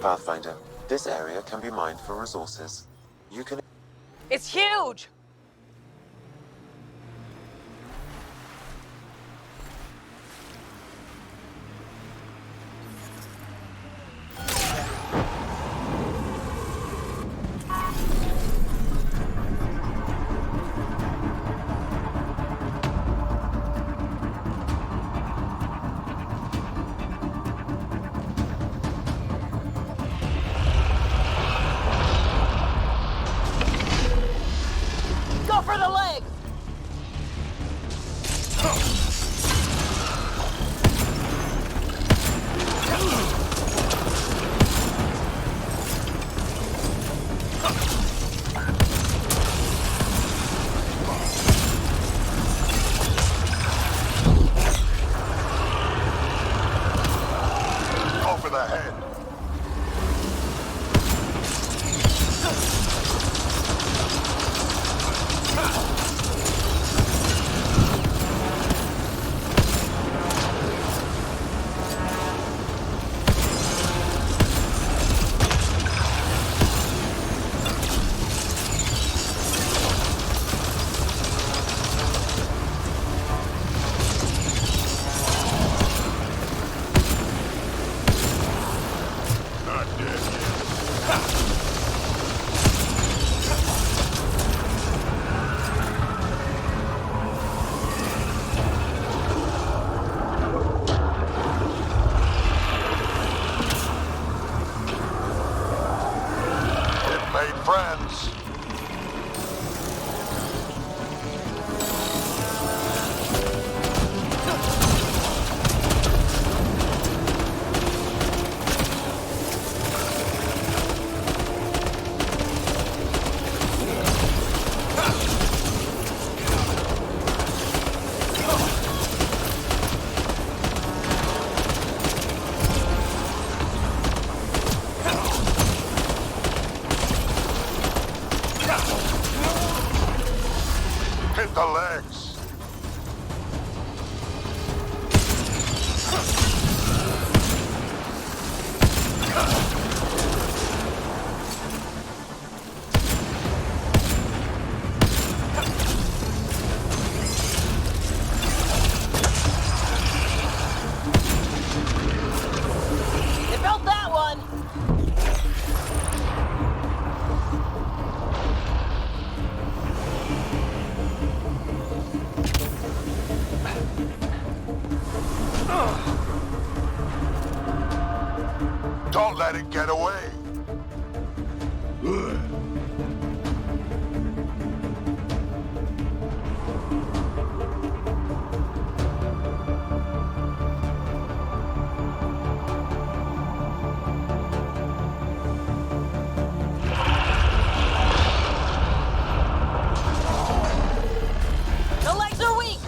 Pathfinder, this area can be mined for resources. You can... It's huge! Go for the legs! Over the head. Not dead yet. It made friends. Hit the legs. They built that one! Don't let it get away. The legs are weak!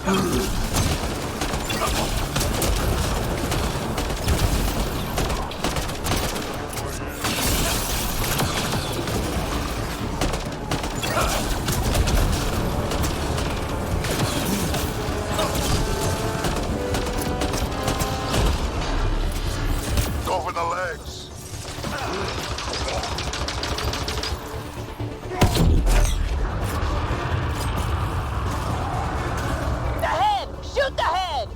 Go for the legs. The head! Shoot the head!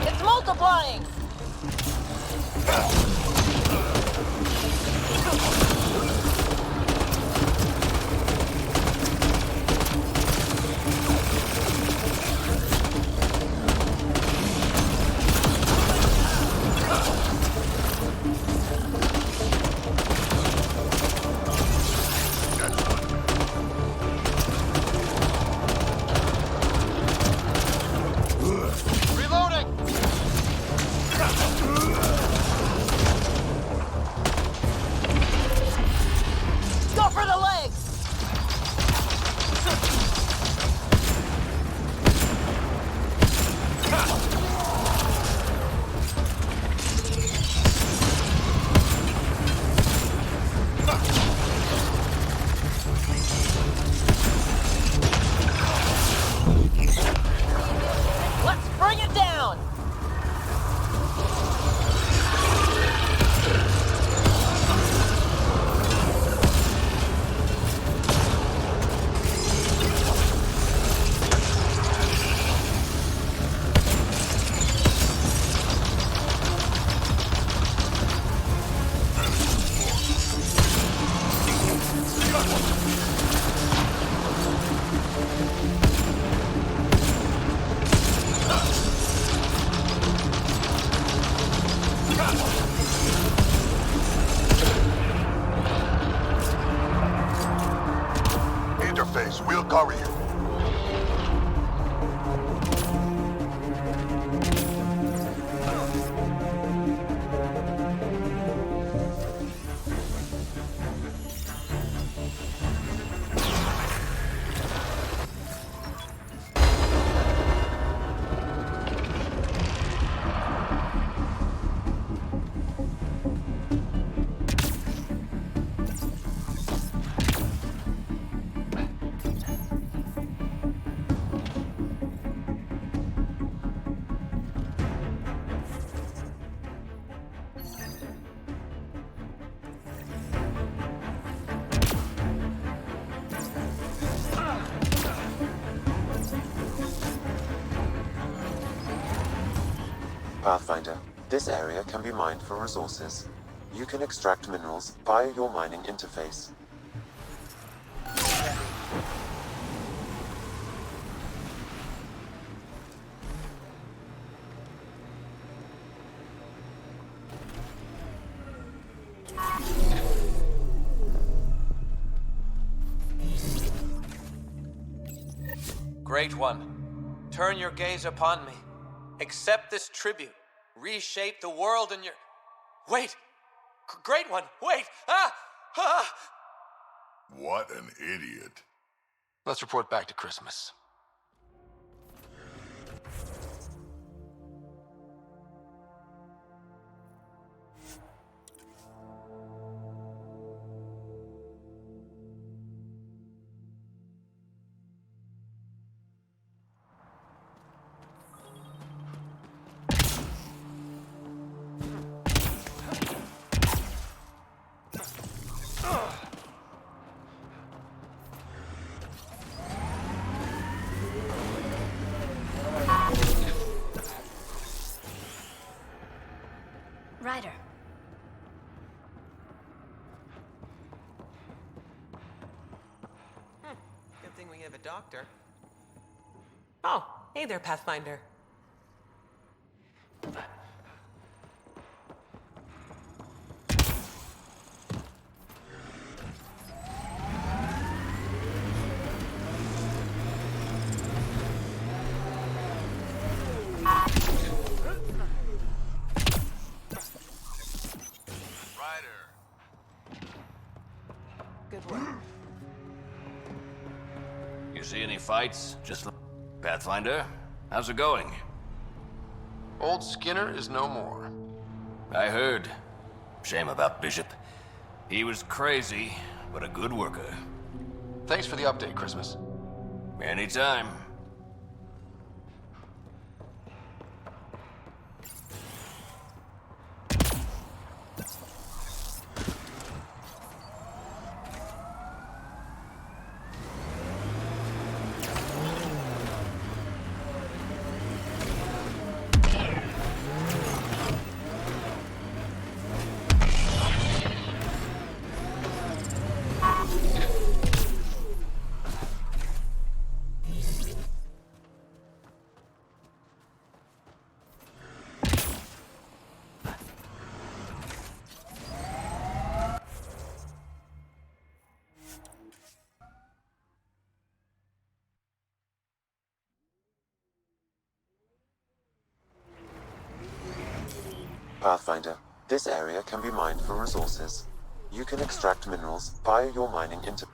It's multiplying! Reloading! Go for the legs! Let's bring it down! Interface, we'll cover you. Pathfinder, this area can be mined for resources. You can extract minerals via your mining interface. Great One, turn your gaze upon me. Accept this tribute. Reshape the world in your... Wait! Great One, wait! Ah! Ah! What an idiot. Let's report back to Christmas. of a doctor. Oh, hey there, Pathfinder. Ryder. Good work. You see any fights? Pathfinder, how's it going? Old Skinner is no more. I heard. Shame about Bishop. He was crazy, but a good worker. Thanks for the update, Christmas. Anytime. Pathfinder, this area can be mined for resources. You can extract minerals via your mining interface.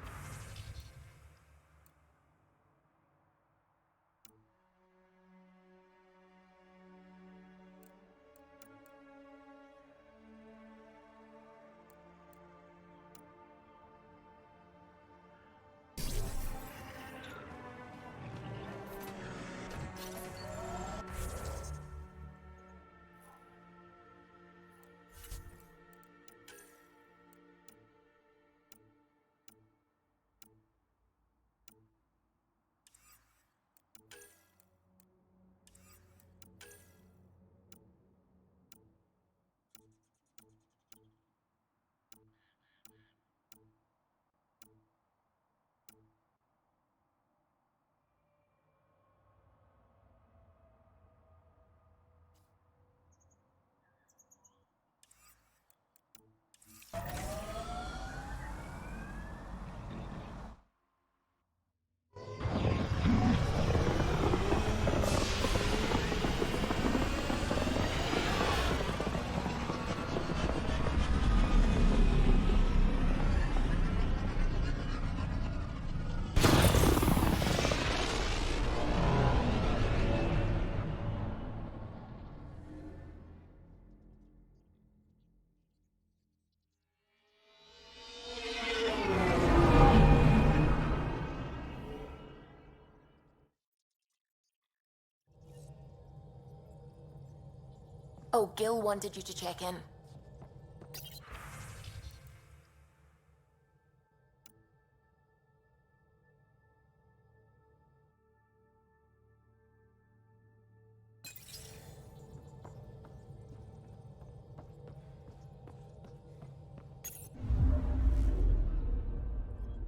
Oh, Gil wanted you to check in.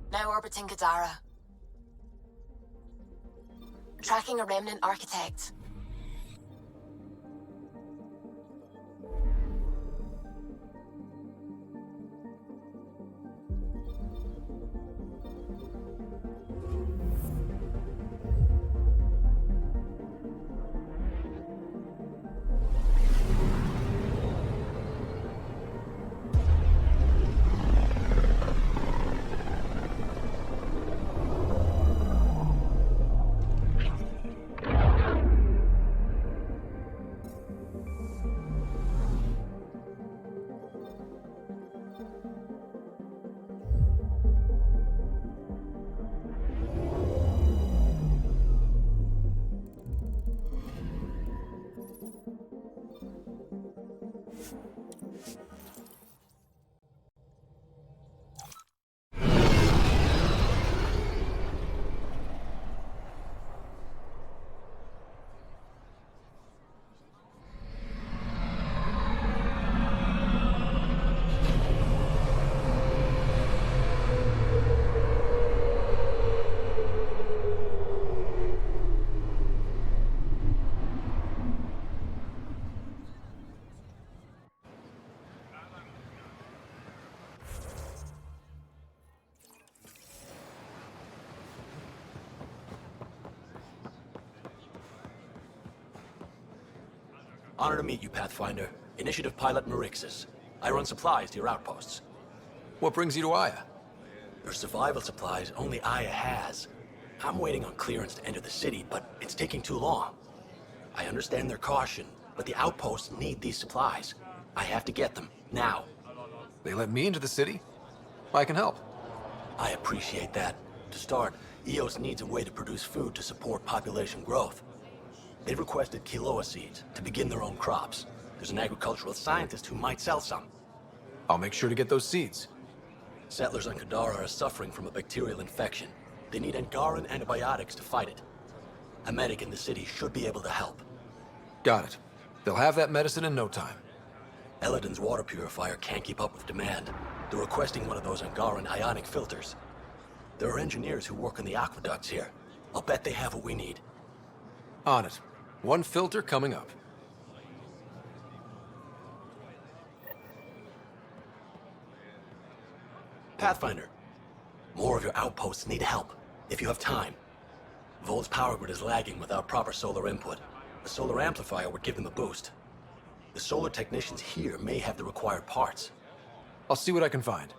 Now orbiting Gadara. Tracking a remnant architect. Honor to meet you, Pathfinder. Initiative Pilot Marixus. I run supplies to your outposts. What brings you to Aya? There's survival supplies only Aya has. I'm waiting on clearance to enter the city, but it's taking too long. I understand their caution, but the outposts need these supplies. I have to get them, now. They let me into the city? I can help. I appreciate that. To start, EOS needs a way to produce food to support population growth. They've requested quinoa seeds to begin their own crops. There's an agricultural scientist who might sell some. I'll make sure to get those seeds. Settlers on Kadara are suffering from a bacterial infection. They need Angaran antibiotics to fight it. A medic in the city should be able to help. Got it. They'll have that medicine in no time. Eladin's water purifier can't keep up with demand. They're requesting one of those Angaran ionic filters. There are engineers who work on the aqueducts here. I'll bet they have what we need. On it. One filter coming up. Pathfinder, more of your outposts need help, if you have time. Vol's power grid is lagging without proper solar input. A solar amplifier would give them a boost. The solar technicians here may have the required parts. I'll see what I can find.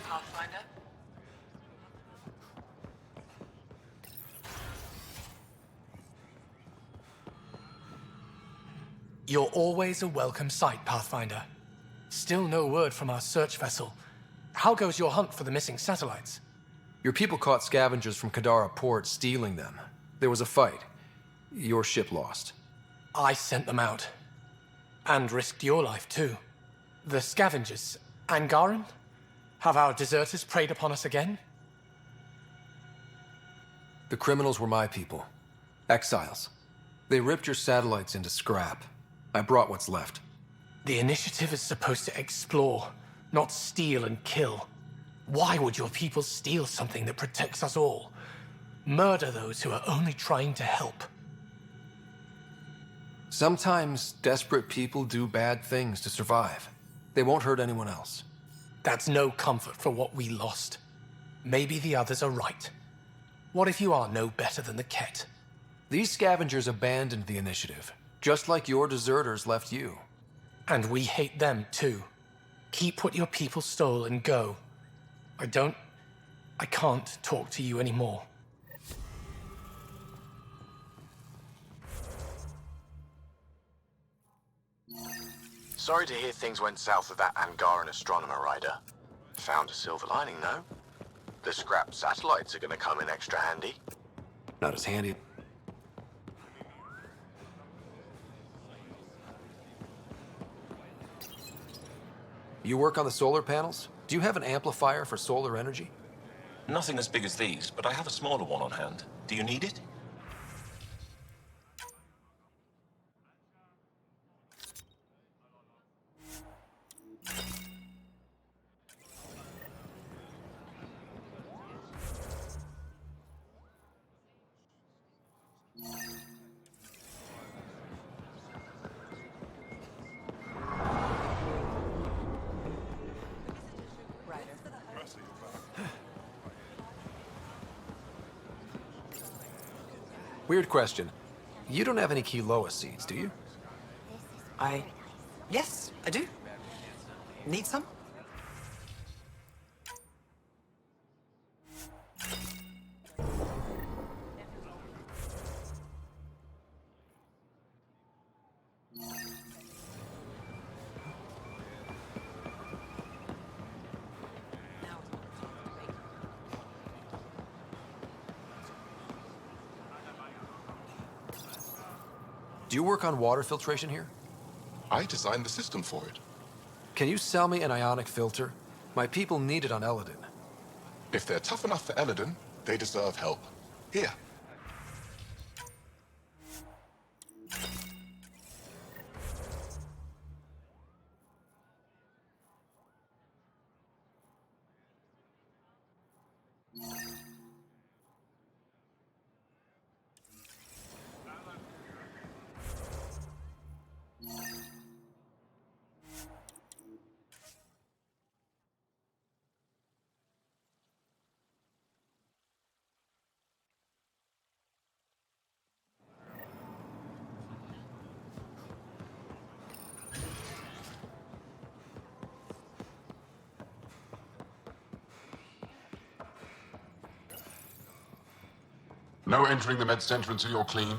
Pathfinder? You're always a welcome sight, Pathfinder. Still no word from our search vessel. How goes your hunt for the missing satellites? Your people caught scavengers from Kadara port stealing them. There was a fight. Your ship lost. I sent them out. And risked your life, too. The scavengers, Angaran? Have our deserters preyed upon us again? The criminals were my people. Exiles. They ripped your satellites into scrap. I brought what's left. The initiative is supposed to explore, not steal and kill. Why would your people steal something that protects us all? Murder those who are only trying to help. Sometimes desperate people do bad things to survive. They won't hurt anyone else. That's no comfort for what we lost. Maybe the others are right. What if you are no better than the Ket? These scavengers abandoned the initiative, just like your deserters left you. And we hate them too. Keep what your people stole and go. I can't talk to you anymore. Sorry to hear things went south with that Angaran astronomer rider. Found a silver lining, though. The scrap satellites are gonna come in extra handy. Not as handy. You work on the solar panels? Do you have an amplifier for solar energy? Nothing as big as these, but I have a smaller one on hand. Do you need it? Weird question. You don't have any quinoa seeds, do you? Yes, I do. Need some? Do you work on water filtration here? I designed the system for it. Can you sell me an ionic filter? My people need it on Eladin. If they're tough enough for Eladin, they deserve help. Here. No entering the med center until you're clean.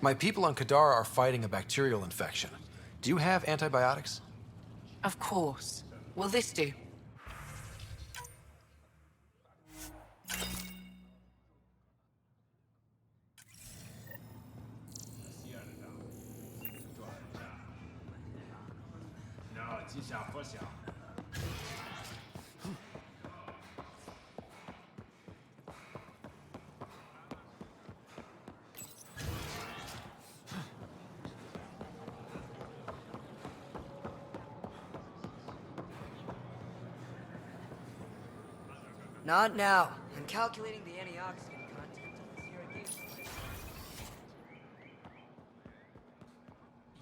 My people on Kadara are fighting a bacterial infection. Do you have antibiotics? Of course. Will this do? Not now. I'm calculating the antioxidant content of this irrigation.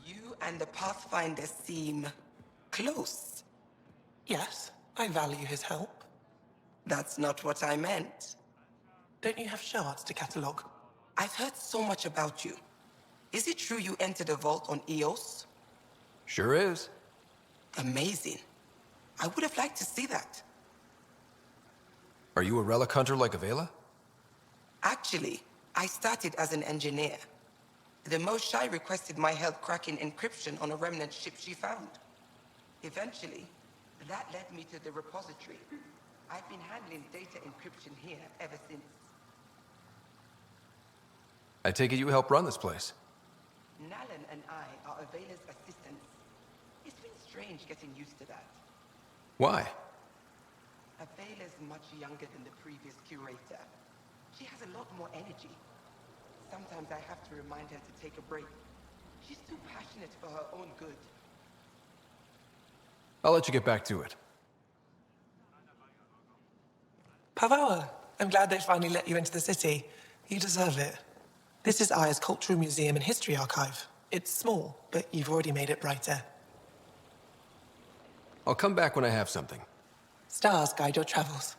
You and the Pathfinder seem close. Yes, I value his help. That's not what I meant. Don't you have shards to catalog? I've heard so much about you. Is it true you entered a vault on Eos? Sure is. Amazing. I would have liked to see that. Are you a relic hunter like Avela? Actually, I started as an engineer. The Moshai requested my help cracking encryption on a remnant ship she found. Eventually, that led me to the repository. I've been handling data encryption here ever since. I take it you help run this place. Nalan and I are Avela's assistants. It's been strange getting used to that. Why? Avela's much younger than the previous curator. She has a lot more energy. Sometimes I have to remind her to take a break. She's too passionate for her own good. I'll let you get back to it. Pavawa, I'm glad they finally let you into the city. You deserve it. This is Aya's Cultural Museum and History Archive. It's small, but you've already made it brighter. I'll come back when I have something. Stars guide your travels.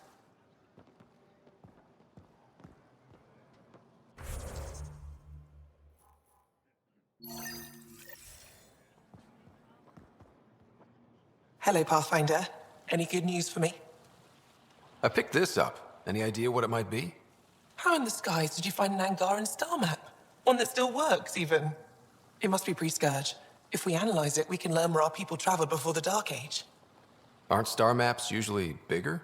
Hello, Pathfinder. Any good news for me? I picked this up. Any idea what it might be? How in the skies did you find an Angaran star map? One that still works, even. It must be pre-Scourge. If we analyze it, we can learn where our people traveled before the Dark Age. Aren't star maps usually bigger?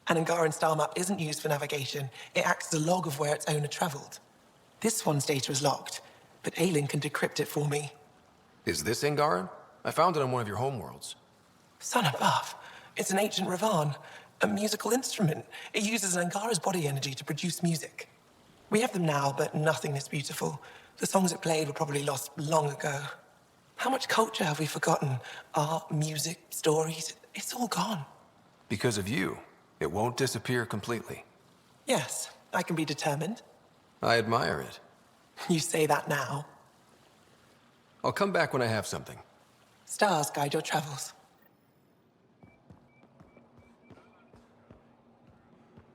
An Angaran star map isn't used for navigation. It acts as a log of where its owner traveled. This one's data is locked, but Aelin can decrypt it for me. Is this Angaran? I found it on one of your homeworlds. Son above. It's an ancient Ravan, a musical instrument. It uses Angara's body energy to produce music. We have them now, but nothing is beautiful. The songs it played were probably lost long ago. How much culture have we forgotten? Art, music, stories, it's all gone. Because of you, it won't disappear completely. Yes, I can be determined. I admire it. You say that now. I'll come back when I have something. Stars guide your travels.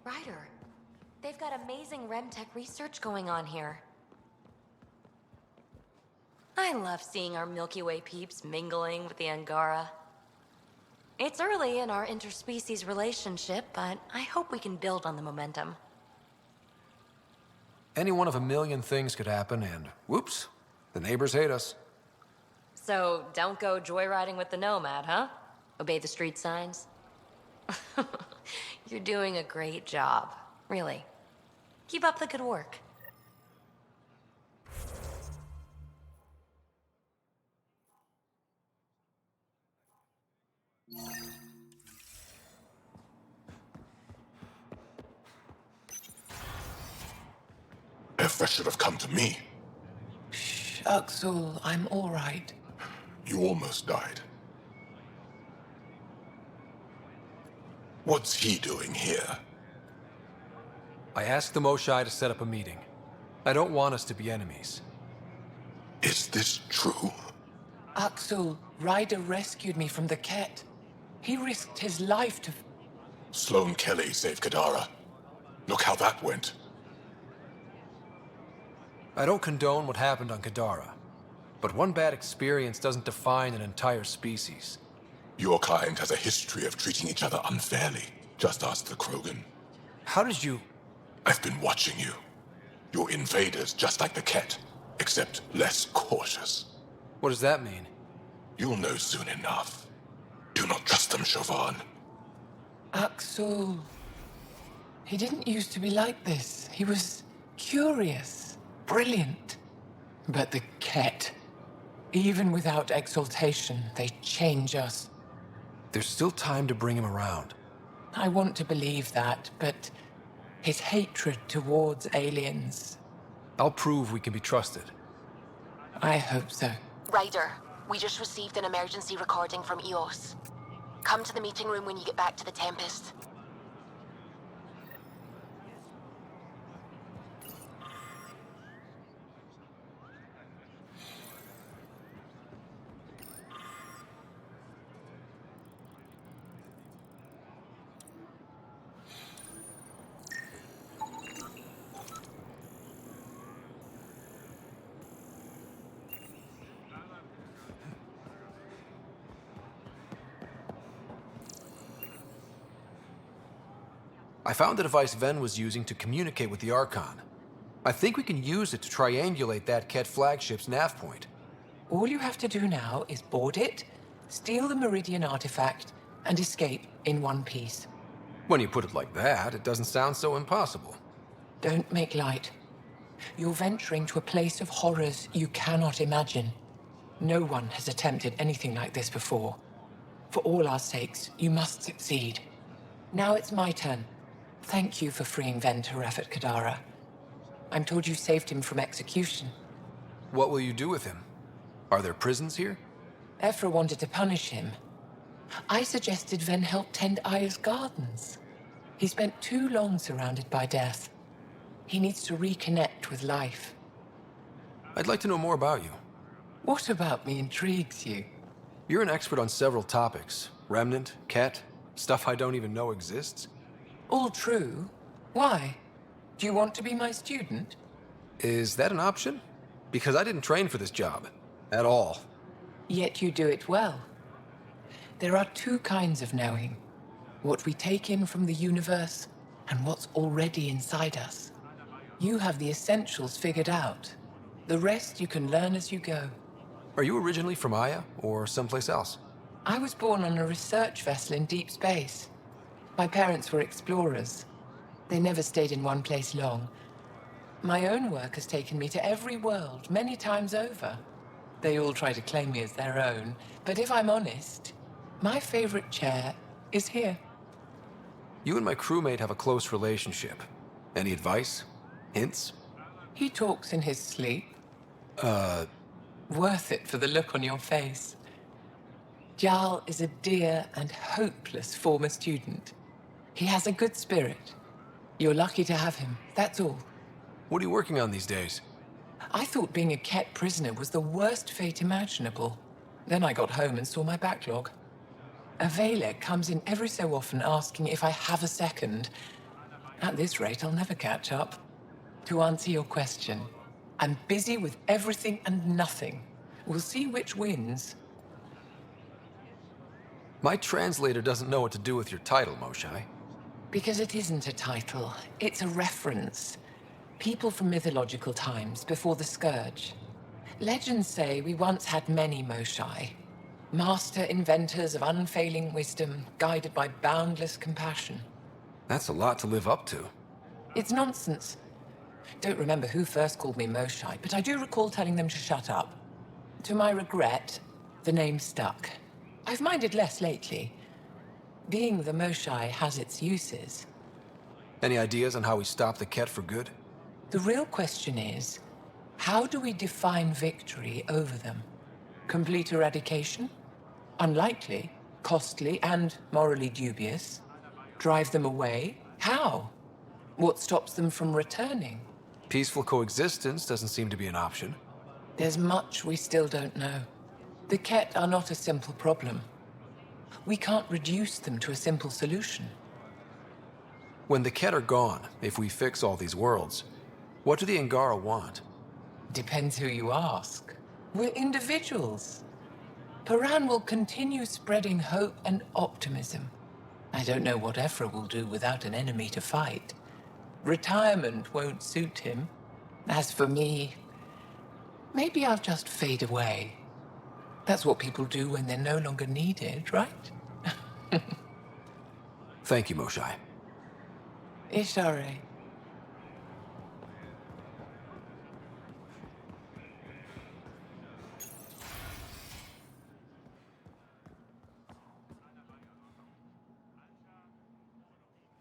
Ryder, they've got amazing Remtech research going on here. I love seeing our Milky Way peeps mingling with the Angara. It's early in our interspecies relationship, but I hope we can build on the momentum. Any one of a million things could happen, and whoops, the neighbors hate us. So don't go joyriding with the Nomad, huh? Obey the street signs? You're doing a great job, really. Keep up the good work. If should have come to me. Uxul, I'm all right. You almost died. What's he doing here? I asked the Moshai to set up a meeting. I don't want us to be enemies. Is this true? Uxul, Ryder rescued me from the Ket. He risked his life to... Sloane Kelly saved Kadara. Look how that went. I don't condone what happened on Kadara, but one bad experience doesn't define an entire species. Your kind has a history of treating each other unfairly. Just ask the Krogan. How did you... I've been watching you. You're invaders just like the Ket, except less cautious. What does that mean? You'll know soon enough. Do not trust them, Chauvin. Axel. He didn't used to be like this. He was curious, brilliant. But the Ket, even without exaltation, they change us. There's still time to bring him around. I want to believe that, but his hatred towards aliens... I'll prove we can be trusted. I hope so. Ryder, we just received an emergency recording from EOS. Come to the meeting room when you get back to the Tempest. I found the device Ven was using to communicate with the Archon. I think we can use it to triangulate that Ket flagship's nav point. All you have to do now is board it, steal the Meridian artifact, and escape in one piece. When you put it like that, it doesn't sound so impossible. Don't make light. You're venturing to a place of horrors you cannot imagine. No one has attempted anything like this before. For all our sakes, you must succeed. Now it's my turn. Thank you for freeing Ven to Ref at Kadara. I'm told you saved him from execution. What will you do with him? Are there prisons here? Ephra wanted to punish him. I suggested Ven help tend Aya's gardens. He spent too long surrounded by death. He needs to reconnect with life. I'd like to know more about you. What about me intrigues you? You're an expert on several topics. Remnant, Ket, stuff I don't even know exists. All true. Why? Do you want to be my student? Is that an option? Because I didn't train for this job. At all. Yet you do it well. There are two kinds of knowing. What we take in from the universe, and what's already inside us. You have the essentials figured out. The rest you can learn as you go. Are you originally from Aya, or someplace else? I was born on a research vessel in deep space. My parents were explorers. They never stayed in one place long. My own work has taken me to every world, many times over. They all try to claim me as their own, but if I'm honest, my favorite chair is here. You and my crewmate have a close relationship. Any advice? Hints? He talks in his sleep. Worth it for the look on your face. Jarl is a dear and hopeless former student. He has a good spirit. You're lucky to have him, that's all. What are you working on these days? I thought being a Ket prisoner was the worst fate imaginable. Then I got home and saw my backlog. A Valek comes in every so often asking if I have a second. At this rate, I'll never catch up. To answer your question, I'm busy with everything and nothing. We'll see which wins. My translator doesn't know what to do with your title, Moshai. Because it isn't a title, it's a reference. People from mythological times, before the Scourge. Legends say we once had many Moshai. Master inventors of unfailing wisdom, guided by boundless compassion. That's a lot to live up to. It's nonsense. Don't remember who first called me Moshai, but I do recall telling them to shut up. To my regret, the name stuck. I've minded less lately. Being the Moshai has its uses. Any ideas on how we stop the Ket for good? The real question is, how do we define victory over them? Complete eradication? Unlikely, costly, and morally dubious. Drive them away? How? What stops them from returning? Peaceful coexistence doesn't seem to be an option. There's much we still don't know. The Ket are not a simple problem. We can't reduce them to a simple solution. When the Ket are gone, if we fix all these worlds, what do the Angara want? Depends who you ask. We're individuals. Paran will continue spreading hope and optimism. I don't know what Ephra will do without an enemy to fight. Retirement won't suit him. As for me, maybe I'll just fade away. That's what people do when they're no longer needed, right? Thank you, Moshai. Ishare.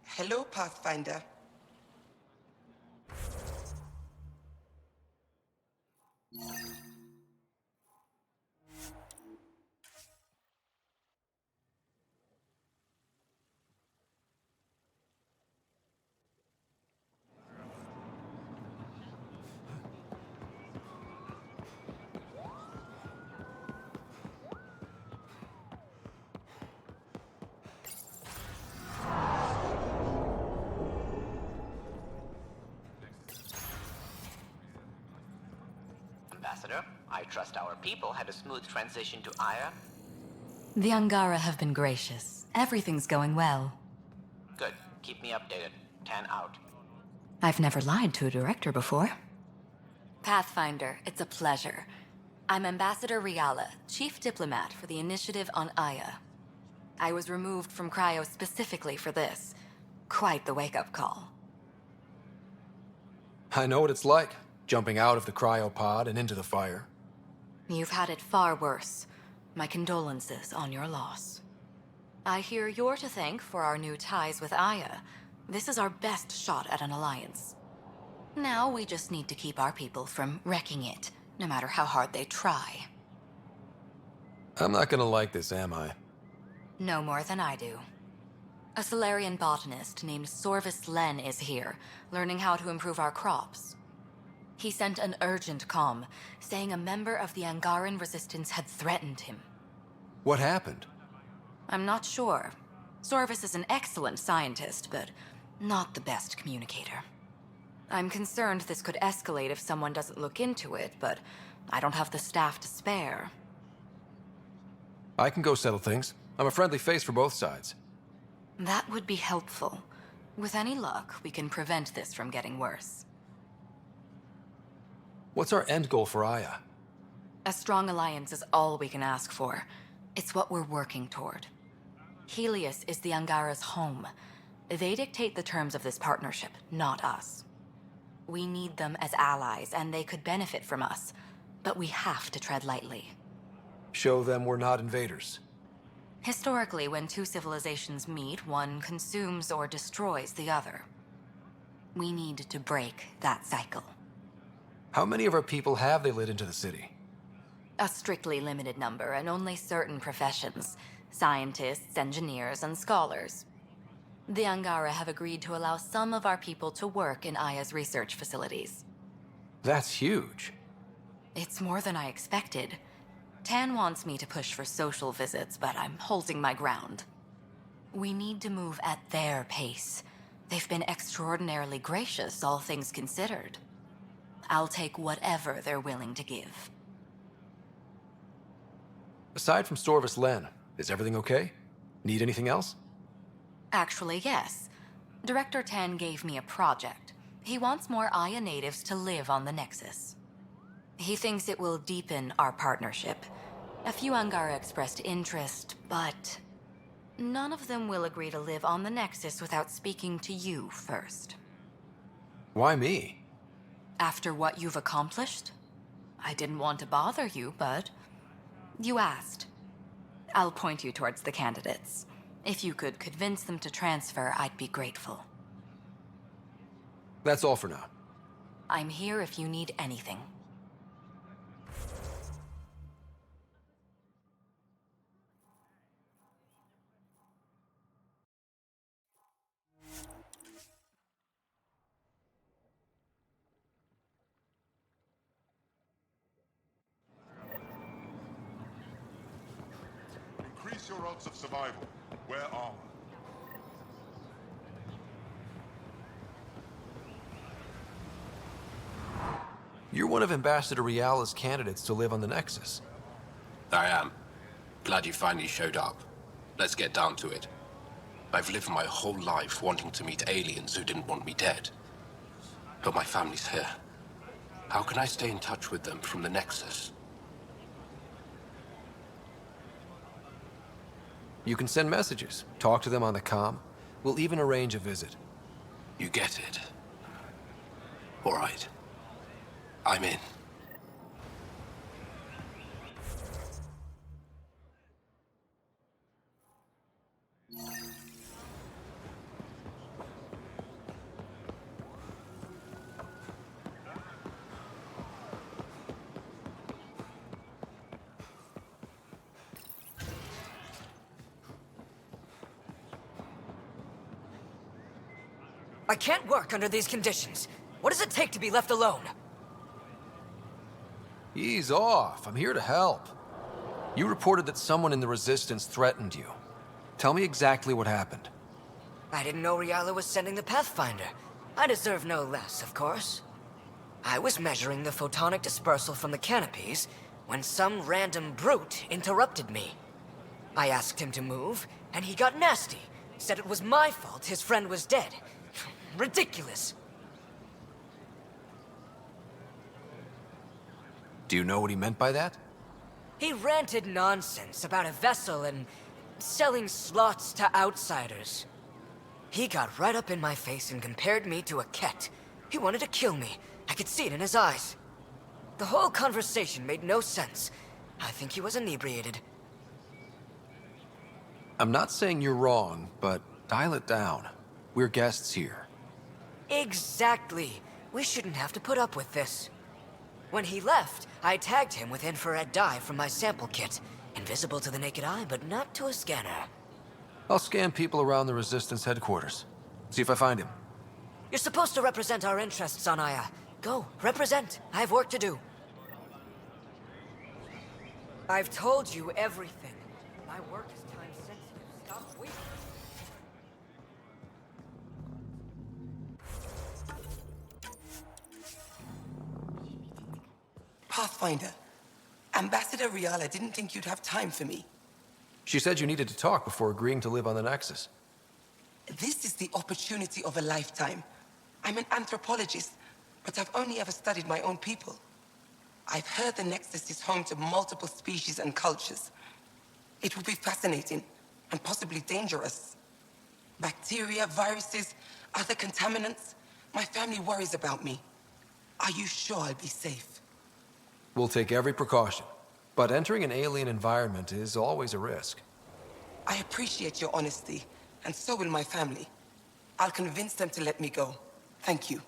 Hello, Pathfinder. Ambassador, I trust our people had a smooth transition to Aya. The Angara have been gracious. Everything's going well. Good. Keep me updated. 10 out. I've never lied to a director before. Pathfinder, it's a pleasure. I'm Ambassador Riala, Chief Diplomat for the Initiative on Aya. I was removed from Cryo specifically for this. Quite the wake-up call. I know what it's like, jumping out of the cryopod and into the fire. You've had it far worse. My condolences on your loss. I hear you're to thank for our new ties with Aya. This is our best shot at an alliance. Now we just need to keep our people from wrecking it, no matter how hard they try. I'm not gonna like this, am I? No more than I do. A Solarian botanist named Sorvis Len is here, learning how to improve our crops. He sent an urgent comm, saying a member of the Angaran resistance had threatened him. What happened? I'm not sure. Sorvis is an excellent scientist, but not the best communicator. I'm concerned this could escalate if someone doesn't look into it, but I don't have the staff to spare. I can go settle things. I'm a friendly face for both sides. That would be helpful. With any luck, we can prevent this from getting worse. What's our end goal for Aya? A strong alliance is all we can ask for. It's what we're working toward. Helios is the Angara's home. They dictate the terms of this partnership, not us. We need them as allies, and they could benefit from us. But we have to tread lightly. Show them we're not invaders. Historically, when two civilizations meet, one consumes or destroys the other. We need to break that cycle. How many of our people have they let into the city? A strictly limited number, and only certain professions. Scientists, engineers, and scholars. The Angara have agreed to allow some of our people to work in Aya's research facilities. That's huge. It's more than I expected. Tan wants me to push for social visits, but I'm holding my ground. We need to move at their pace. They've been extraordinarily gracious, all things considered. I'll take whatever they're willing to give. Aside from Sorvis Len, is everything okay? Need anything else? Actually, yes. Director Tan gave me a project. He wants more Aya natives to live on the Nexus. He thinks it will deepen our partnership. A few Angara expressed interest, but none of them will agree to live on the Nexus without speaking to you first. Why me? After what you've accomplished? I didn't want to bother you, but you asked. I'll point you towards the candidates. If you could convince them to transfer, I'd be grateful. That's all for now. I'm here if you need anything. Increase your odds of survival. Wear armor. You're one of Ambassador Riala's candidates to live on the Nexus. I am. Glad you finally showed up. Let's get down to it. I've lived my whole life wanting to meet aliens who didn't want me dead. But my family's here. How can I stay in touch with them from the Nexus? You can send messages, talk to them on the comm. We'll even arrange a visit. You get it. All right. I'm in. I can't work under these conditions. What does it take to be left alone? Ease off. I'm here to help. You reported that someone in the Resistance threatened you. Tell me exactly what happened. I didn't know Riala was sending the Pathfinder. I deserve no less, of course. I was measuring the photonic dispersal from the canopies when some random brute interrupted me. I asked him to move, and he got nasty. Said it was my fault his friend was dead. Ridiculous. Do you know what he meant by that? He ranted nonsense about a vessel and selling slots to outsiders. He got right up in my face and compared me to a ket. He wanted to kill me. I could see it in his eyes. The whole conversation made no sense. I think he was inebriated. I'm not saying you're wrong, but dial it down. We're guests here. Exactly. We shouldn't have to put up with this. When he left, I tagged him with infrared dye from my sample kit. Invisible to the naked eye, but not to a scanner. I'll scan people around the Resistance headquarters. See if I find him. You're supposed to represent our interests on Aya. Go, represent. I have work to do. I've told you everything. My work is time-sensitive. Stop wasting. Pathfinder, Ambassador Riala didn't think you'd have time for me. She said you needed to talk before agreeing to live on the Nexus. This is the opportunity of a lifetime. I'm an anthropologist, but I've only ever studied my own people. I've heard the Nexus is home to multiple species and cultures. It will be fascinating and possibly dangerous. Bacteria, viruses, other contaminants. My family worries about me. Are you sure I'll be safe? We'll take every precaution, but entering an alien environment is always a risk. I appreciate your honesty, and so will my family. I'll convince them to let me go. Thank you.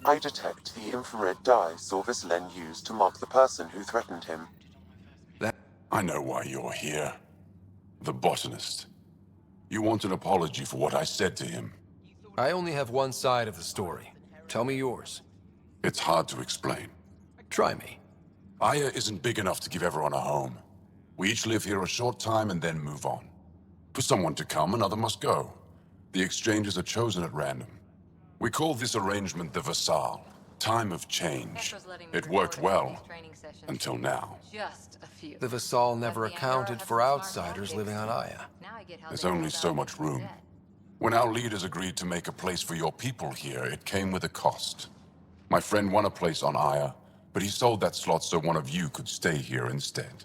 I detect the infrared dye Sorvis Len used to mark the person who threatened him. I know why you're here. The botanist. You want an apology for what I said to him. I only have one side of the story. Tell me yours. It's hard to explain. Try me. Aya isn't big enough to give everyone a home. We each live here a short time and then move on. For someone to come, another must go. The exchanges are chosen at random. We call this arrangement the Vassal, time of change. It worked well, until now. The Vassal never accounted for outsiders living on Aya. There's only so much room. When our leaders agreed to make a place for your people here, it came with a cost. My friend won a place on Aya, but he sold that slot so one of you could stay here instead.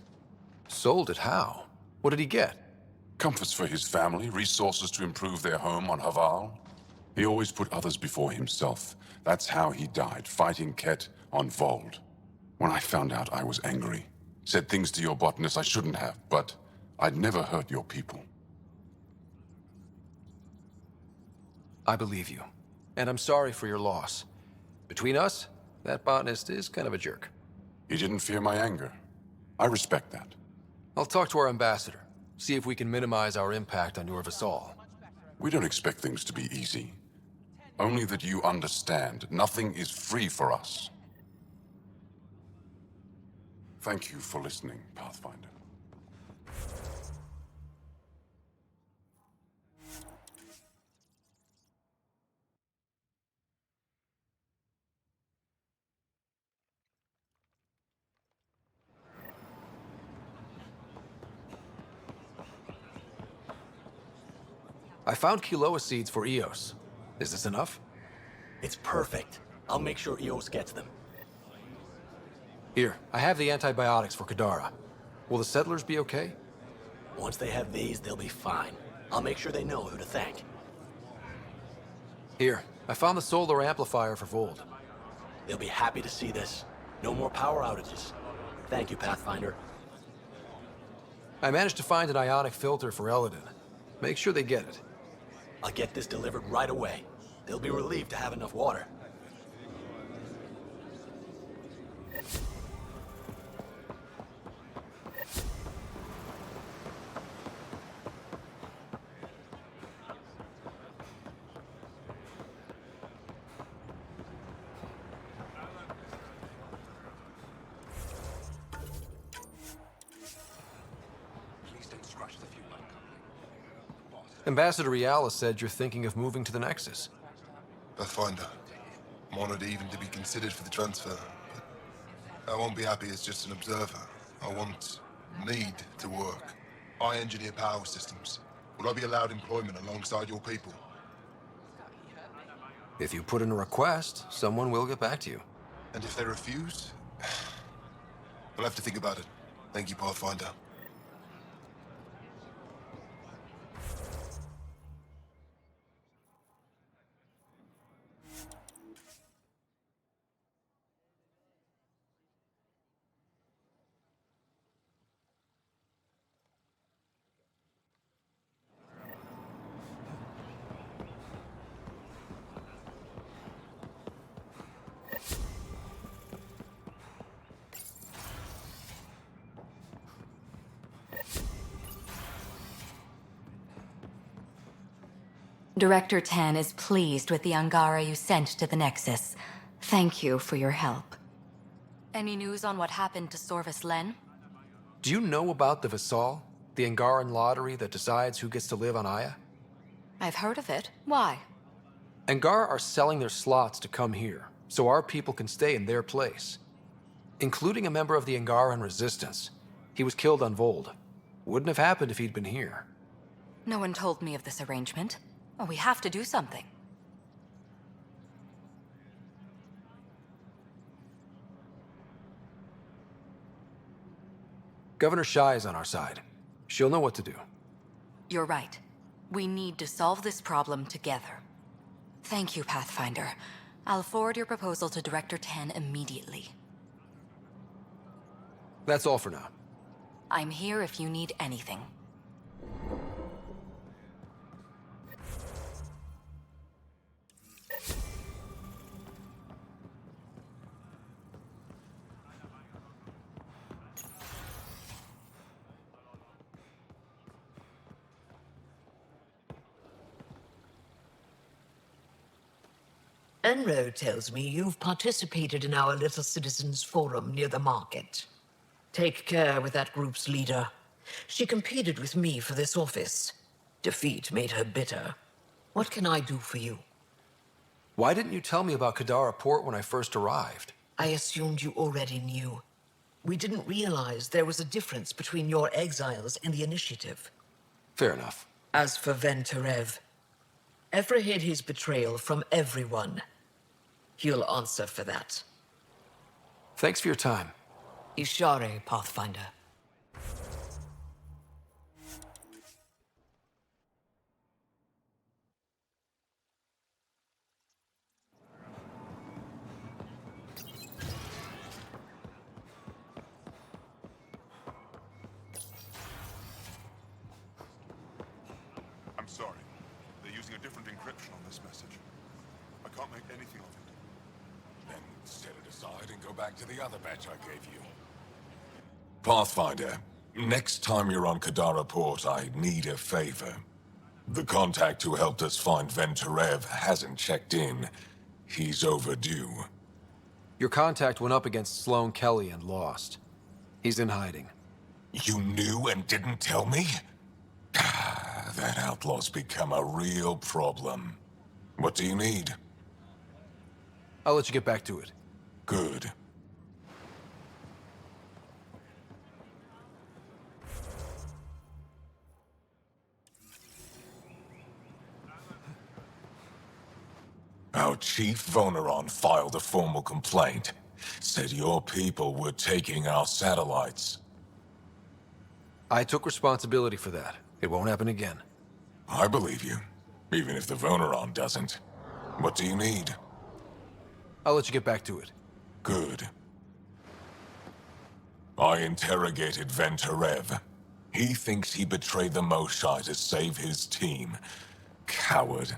Sold it how? What did he get? Comforts for his family, resources to improve their home on Haval. He always put others before himself. That's how he died, fighting Ket on Vold. When I found out, I was angry. Said things to your botanist I shouldn't have, but I'd never hurt your people. I believe you. And I'm sorry for your loss. Between us, that botanist is kind of a jerk. He didn't fear my anger. I respect that. I'll talk to our ambassador, see if we can minimize our impact on your Vassal. We don't expect things to be easy. Only that you understand, nothing is free for us. Thank you for listening, Pathfinder. I found Kiloa seeds for Eos. Is this enough? It's perfect. I'll make sure Eos gets them. Here, I have the antibiotics for Kadara. Will the settlers be okay? Once they have these, they'll be fine. I'll make sure they know who to thank. Here, I found the solar amplifier for Vold. They'll be happy to see this. No more power outages. Thank you, Pathfinder. I managed to find an ionic filter for Eladin. Make sure they get it. I'll get this delivered right away. They'll be relieved to have enough water. Ambassador Riala said you're thinking of moving to the Nexus. Pathfinder. I'm honored even to be considered for the transfer, but I won't be happy as just an observer. I need to work. I engineer power systems. Will I be allowed employment alongside your people? If you put in a request, someone will get back to you. And if they refuse? I'll have to think about it. Thank you, Pathfinder. Director Tan is pleased with the Angara you sent to the Nexus. Thank you for your help. Any news on what happened to Sorvis Len? Do you know about the Vassal? The Angaran lottery that decides who gets to live on Aya? I've heard of it. Why? Angara are selling their slots to come here, so our people can stay in their place. Including a member of the Angaran resistance. He was killed on Vold. Wouldn't have happened if he'd been here. No one told me of this arrangement. Oh, we have to do something. Governor Shai is on our side. She'll know what to do. You're right. We need to solve this problem together. Thank you, Pathfinder. I'll forward your proposal to Director Tan immediately. That's all for now. I'm here if you need anything. Enro tells me you've participated in our Little Citizens Forum near the market. Take care with that group's leader. She competed with me for this office. Defeat made her bitter. What can I do for you? Why didn't you tell me about Kadara Port when I first arrived? I assumed you already knew. We didn't realize there was a difference between your exiles and the Initiative. Fair enough. As for Ven Terev, Ephra hid his betrayal from everyone. He'll answer for that. Thanks for your time. Ishare, Pathfinder. I'm sorry. They're using a different encryption on this message. I can't make anything of it. Then set it aside and go back to the other batch I gave you. Pathfinder, Next time you're on Kadara Port, I need a favor. The contact who helped us find Venturev hasn't checked in. He's overdue. Your contact went up against Sloane Kelly and lost. He's in hiding. You knew and didn't tell me? That outlaw's become a real problem. What do you need? I'll let you get back to it. Good. Our chief Voneron filed a formal complaint. Said your people were taking our satellites. I took responsibility for that. It won't happen again. I believe you, even if the Voneron doesn't. What do you need? I'll let you get back to it. Good. I interrogated Venturev. He thinks he betrayed the Moshai to save his team. Coward.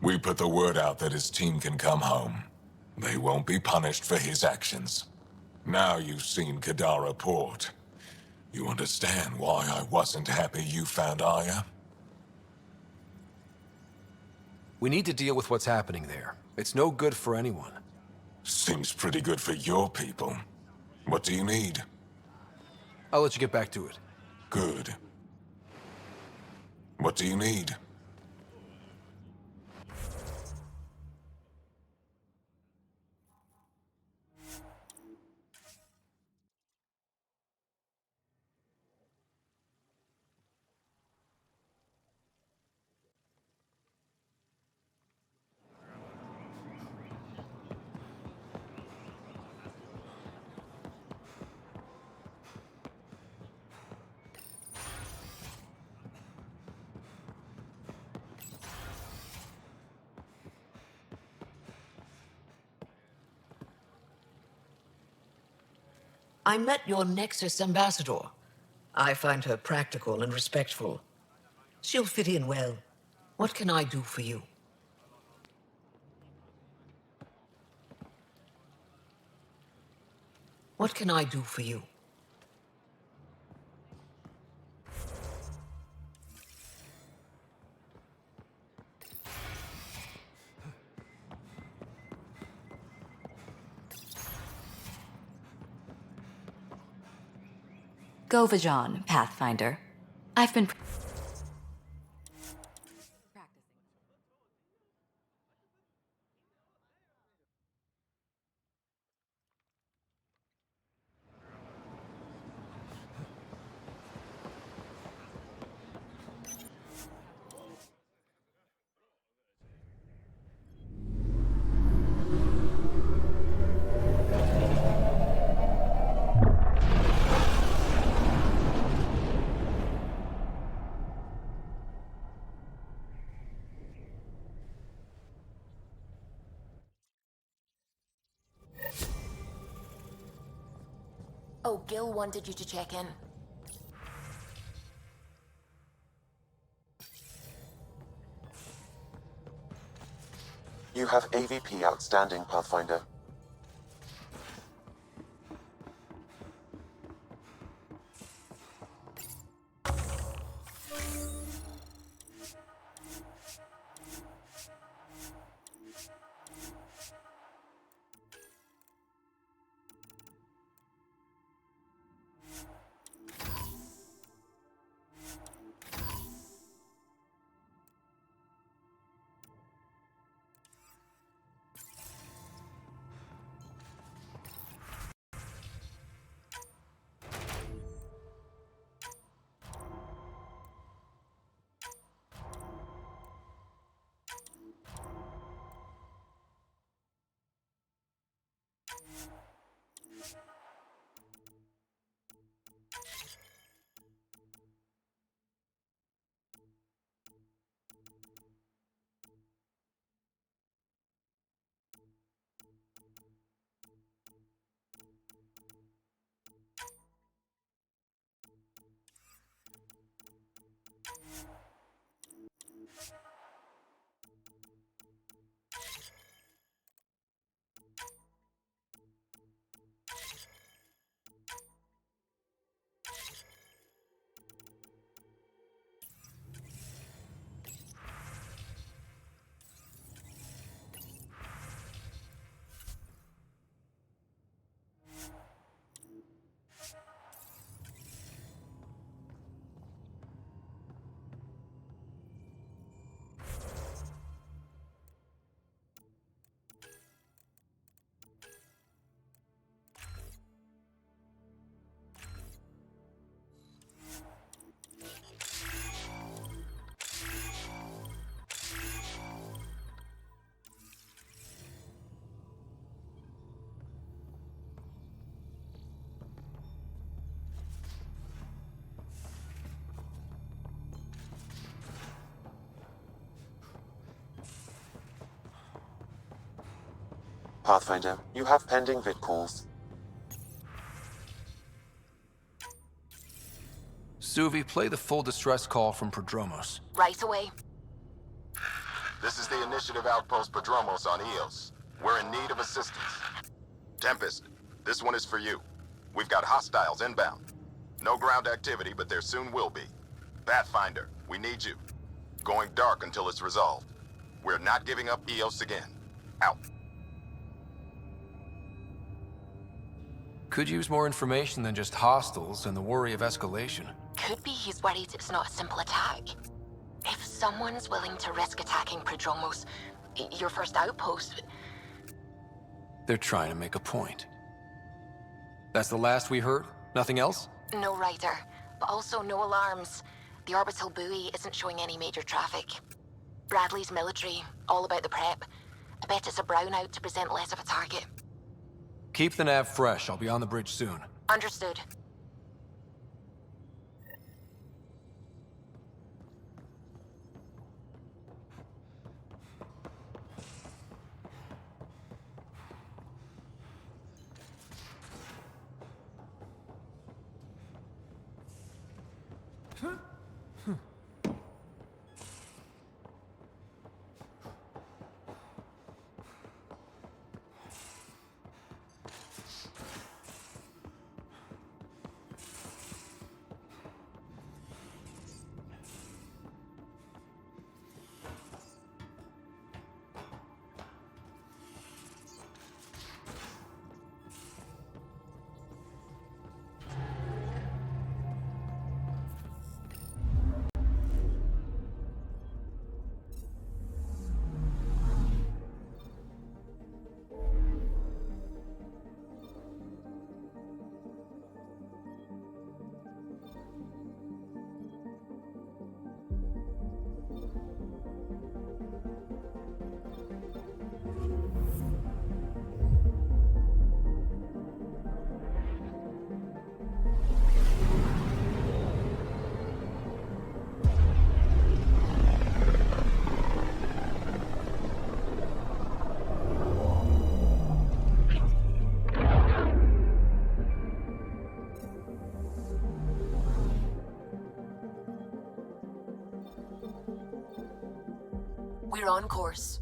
We put the word out that his team can come home. They won't be punished for his actions. Now you've seen Kadara Port. You understand why I wasn't happy you found Aya? We need to deal with what's happening there. It's no good for anyone. Seems pretty good for your people. What do you need? I'll let you get back to it. Good. What do you need? I met your Nexus ambassador. I find her practical and respectful. She'll fit in well. What can I do for you? What can I do for you? Go Vajan, Pathfinder. I've been Oh, Gil wanted you to check in. You have AVP outstanding, Pathfinder. Pathfinder, you have pending vid calls. Suvi, play the full distress call from Prodromos. Right away. This is the Initiative Outpost Prodromos on Eos. We're in need of assistance. Tempest, this one is for you. We've got hostiles inbound. No ground activity, but there soon will be. Pathfinder, we need you. Going dark until it's resolved. We're not giving up Eos again. Out. Could use more information than just hostiles and the worry of escalation. Could be he's worried it's not a simple attack. If someone's willing to risk attacking Prodromos, your first outpost... They're trying to make a point. That's the last we heard? Nothing else? No rider, but also no alarms. The orbital buoy isn't showing any major traffic. Bradley's military, all about the prep. I bet it's a brownout to present less of a target. Keep the nav fresh. I'll be on the bridge soon. Understood. We're on course.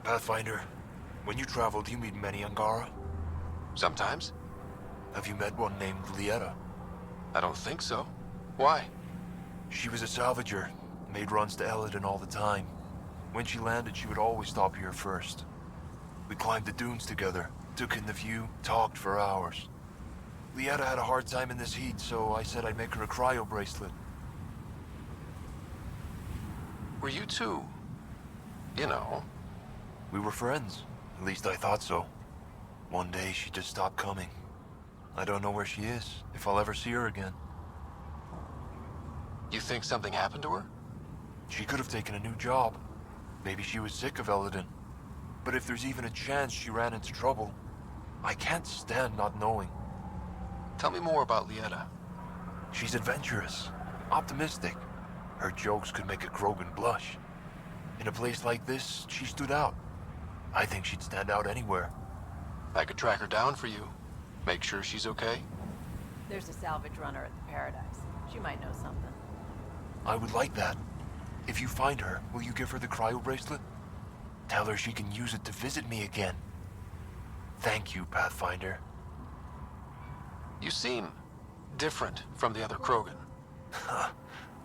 Pathfinder, when you travel, do you meet many Angara? Sometimes. Have you met one named Lieta? I don't think so. Why? She was a salvager, made runs to Eladin all the time. When she landed, she would always stop here first. We climbed the dunes together, took in the view, talked for hours. Lieta had a hard time in this heat, so I said I'd make her a cryo bracelet. Were you two, you know? We were friends. At least I thought so. One day she just stopped coming. I don't know where she is, if I'll ever see her again. You think something happened to her? She could have taken a new job. Maybe she was sick of Eladin. But if there's even a chance she ran into trouble, I can't stand not knowing. Tell me more about Lieta. She's adventurous, optimistic. Her jokes could make a Krogan blush. In a place like this, she stood out. I think she'd stand out anywhere. I could track her down for you. Make sure she's okay. There's a salvage runner at the Paradise. She might know something. I would like that. If you find her, will you give her the cryo bracelet? Tell her she can use it to visit me again. Thank you, Pathfinder. You seem different from the other Krogan.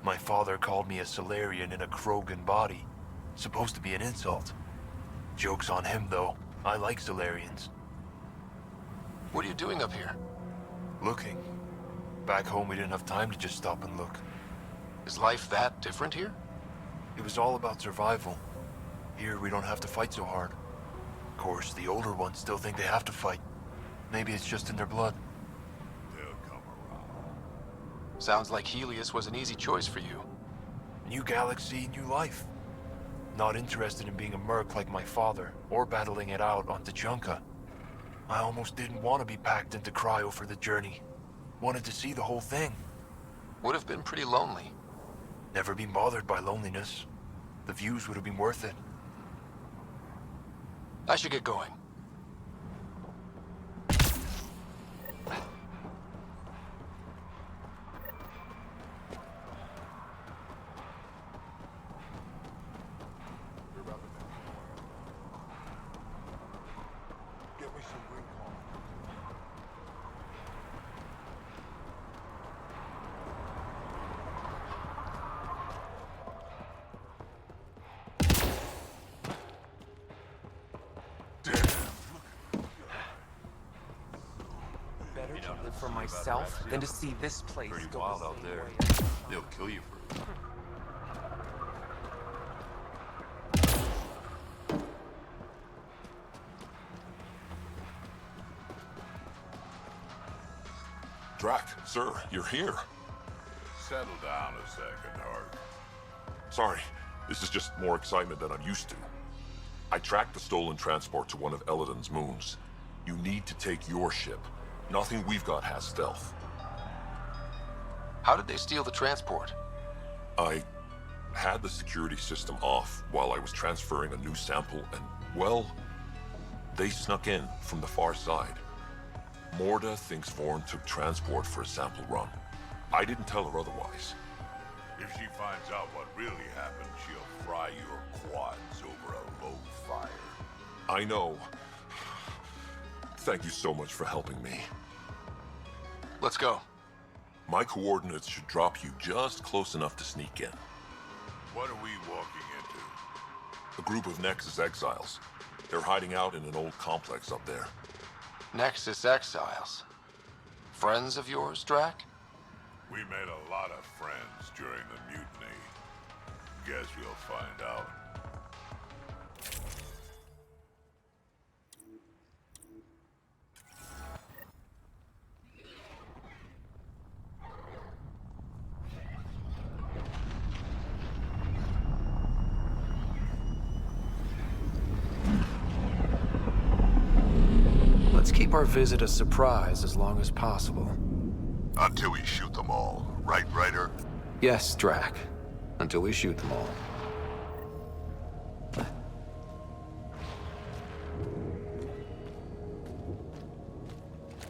My father called me a Solarian in a Krogan body. Supposed to be an insult. Joke's on him, though. I like Solarians. What are you doing up here? Looking. Back home, we didn't have time to just stop and look. Is life that different here? It was all about survival. Here, we don't have to fight so hard. Of course, the older ones still think they have to fight. Maybe it's just in their blood. Sounds like Helios was an easy choice for you. New galaxy, new life. Not interested in being a merc like my father, or battling it out on Tachanka. I almost didn't want to be packed into cryo for the journey. Wanted to see the whole thing. Would have been pretty lonely. Never been bothered by loneliness. The views would have been worth it. I should get going. Better to live for myself than to see this place Pretty go wild the out same there. way. They'll kill you for it. Drac, sir, you're here. Settle down a second, Hart. Sorry, this is just more excitement than I'm used to. I tracked the stolen transport to one of Eladin's moons. You need to take your ship. Nothing we've got has stealth. How did they steal the transport? I had the security system off while I was transferring a new sample and, well, they snuck in from the far side. Morda thinks Vorn took transport for a sample run. I didn't tell her otherwise. If she finds out what really happened, she'll fry your quads over a low fire. I know. Thank you so much for helping me. Let's go. My coordinates should drop you just close enough to sneak in. What are we walking into? A group of Nexus exiles. They're hiding out in an old complex up there. Nexus exiles. Friends of yours, Drac? We made a lot of friends during the mutiny. Guess you'll find out. Let's keep our visit a surprise as long as possible. Until we shoot them all. Right, Ryder? Yes, Drac. Until we shoot them all.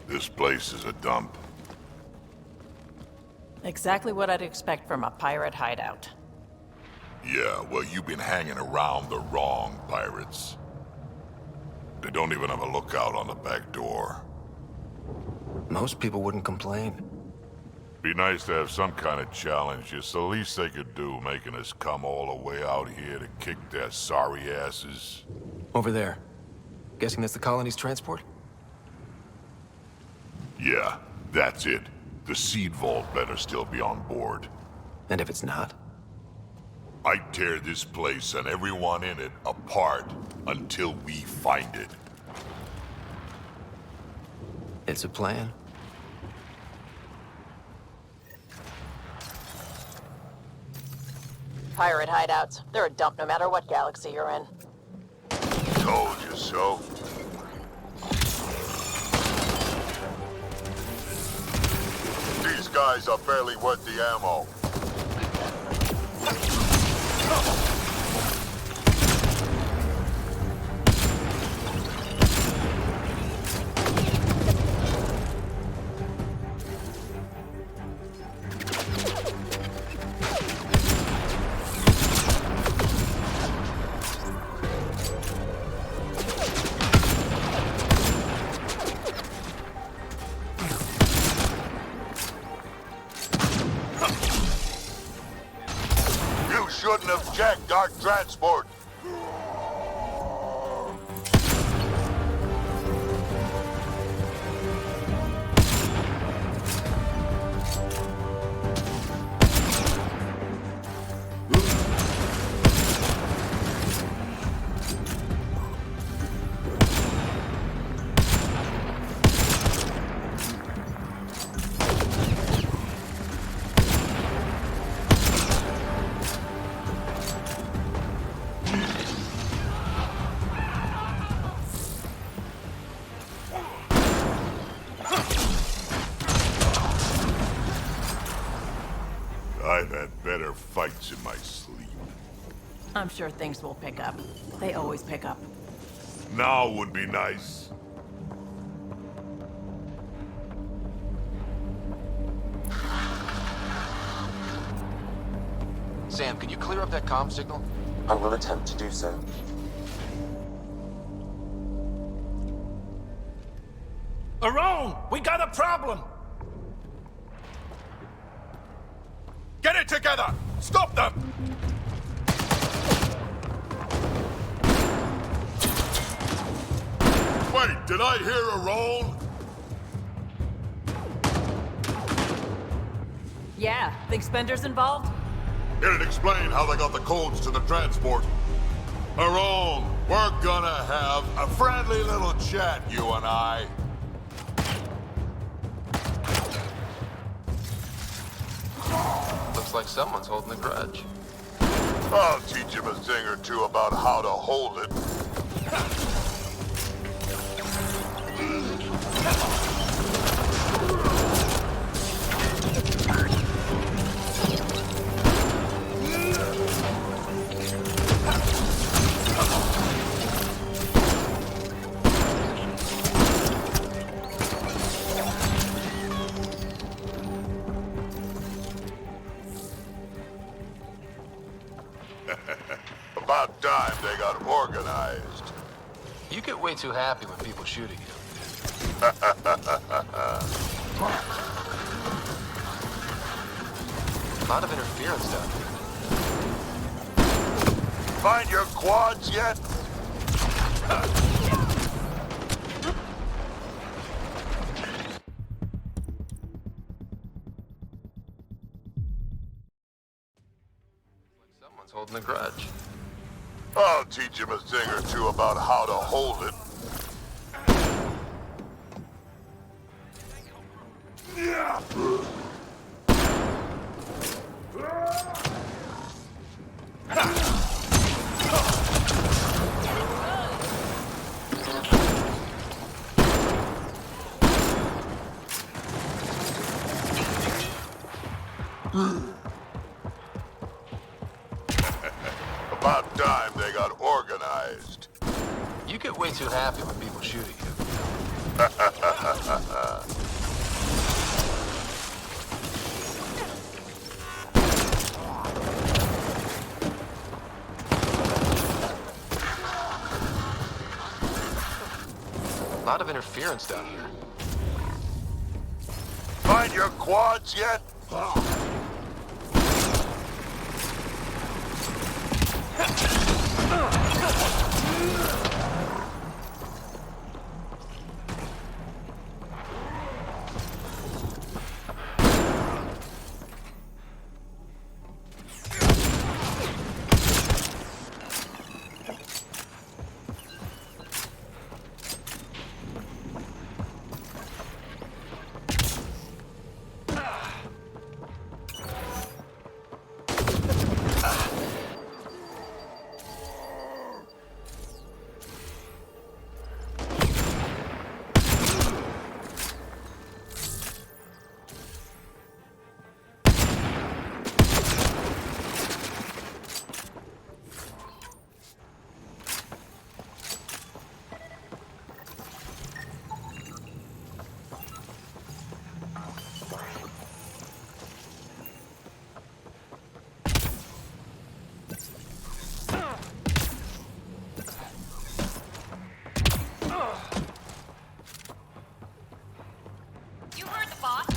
This place is a dump. Exactly what I'd expect from a pirate hideout. Yeah, well, you've been hanging around the wrong pirates. They don't even have a lookout on the back door. Most people wouldn't complain. Be nice to have some kind of challenge. It's the least they could do, making us come all the way out here to kick their sorry asses. Over there. Guessing that's the colony's transport? Yeah, that's it. The seed vault better still be on board. And if it's not? I'd tear this place and everyone in it apart until we find it. It's a plan. Pirate hideouts. They're a dump no matter what galaxy you're in. Told you so. These guys are barely worth the ammo. You shouldn't have jacked our transport. I've had better fights in my sleep. I'm sure things will pick up. They always pick up. Now would be nice. Sam, can you clear up that comm signal? I will attempt to do so. Around! We got a problem! Get it together! Stop them! Wait, did I hear a roll? Yeah, think Spender's involved? It'd explain how they got the codes to the transport. Aaron, we're gonna have a friendly little chat, you and I. Looks like someone's holding a grudge. I'll teach him a thing or two about how to hold it. About time they got organized. You get way too happy when people shoot at you. A lot of interference down here. Find your quads yet? Someone's holding a grudge. I'll teach him a thing or two about how to hold it. About time they got organized. You get way too happy when people shoot at you. lot of interference down here. Find your quads yet?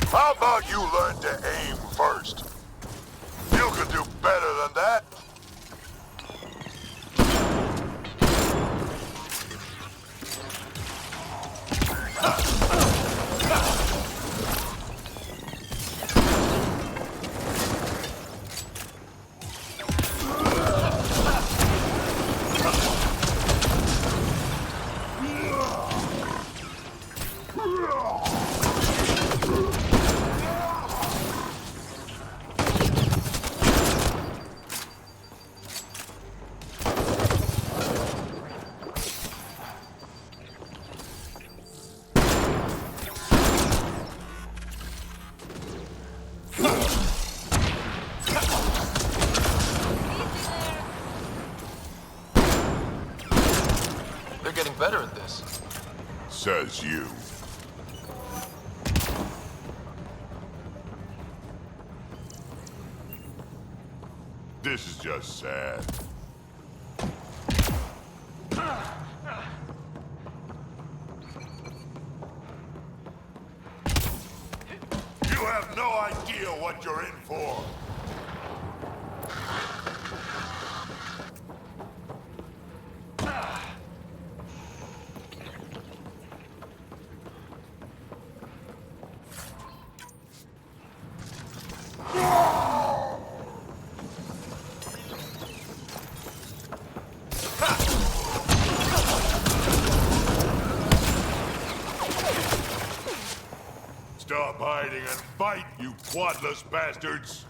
How about you learn to aim first? You could do better than that. They're getting better at this. Says you. This is just sad. You have no idea what you're in for. Stop hiding and fight, you quadless bastards!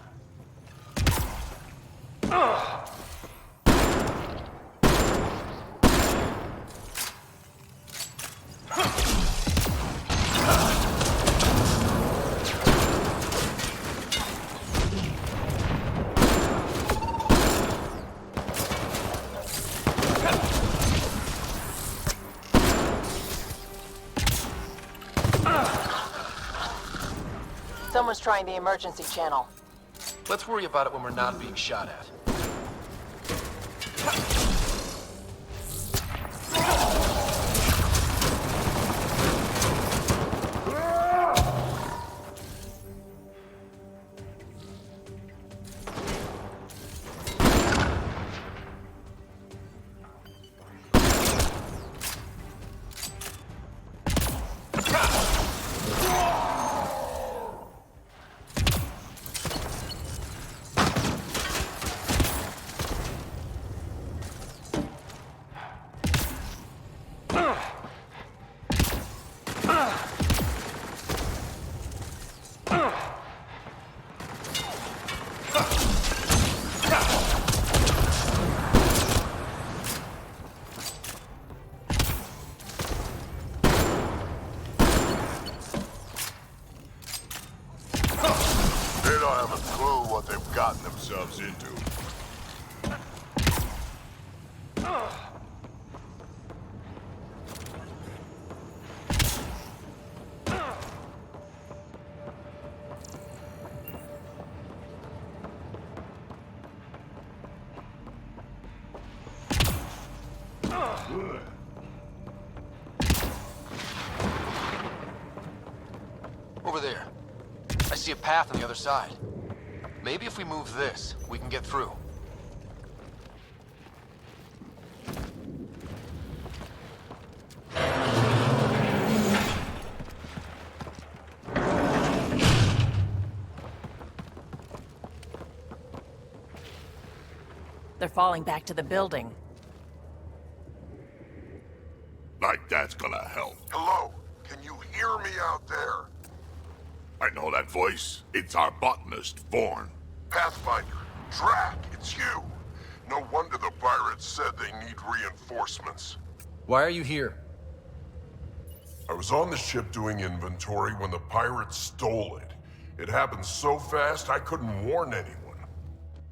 Someone's trying the emergency channel. Let's worry about it when we're not being shot at. They don't have a clue what they've gotten themselves into. path on the other side. Maybe if we move this, we can get through. They're falling back to the building. Like that's gonna help. Hello? Can you hear me out there? I know that voice. It's our botanist, Vorn. Pathfinder, Drac, it's you. No wonder the pirates said they need reinforcements. Why are you here? I was on the ship doing inventory when the pirates stole it. It happened so fast I couldn't warn anyone.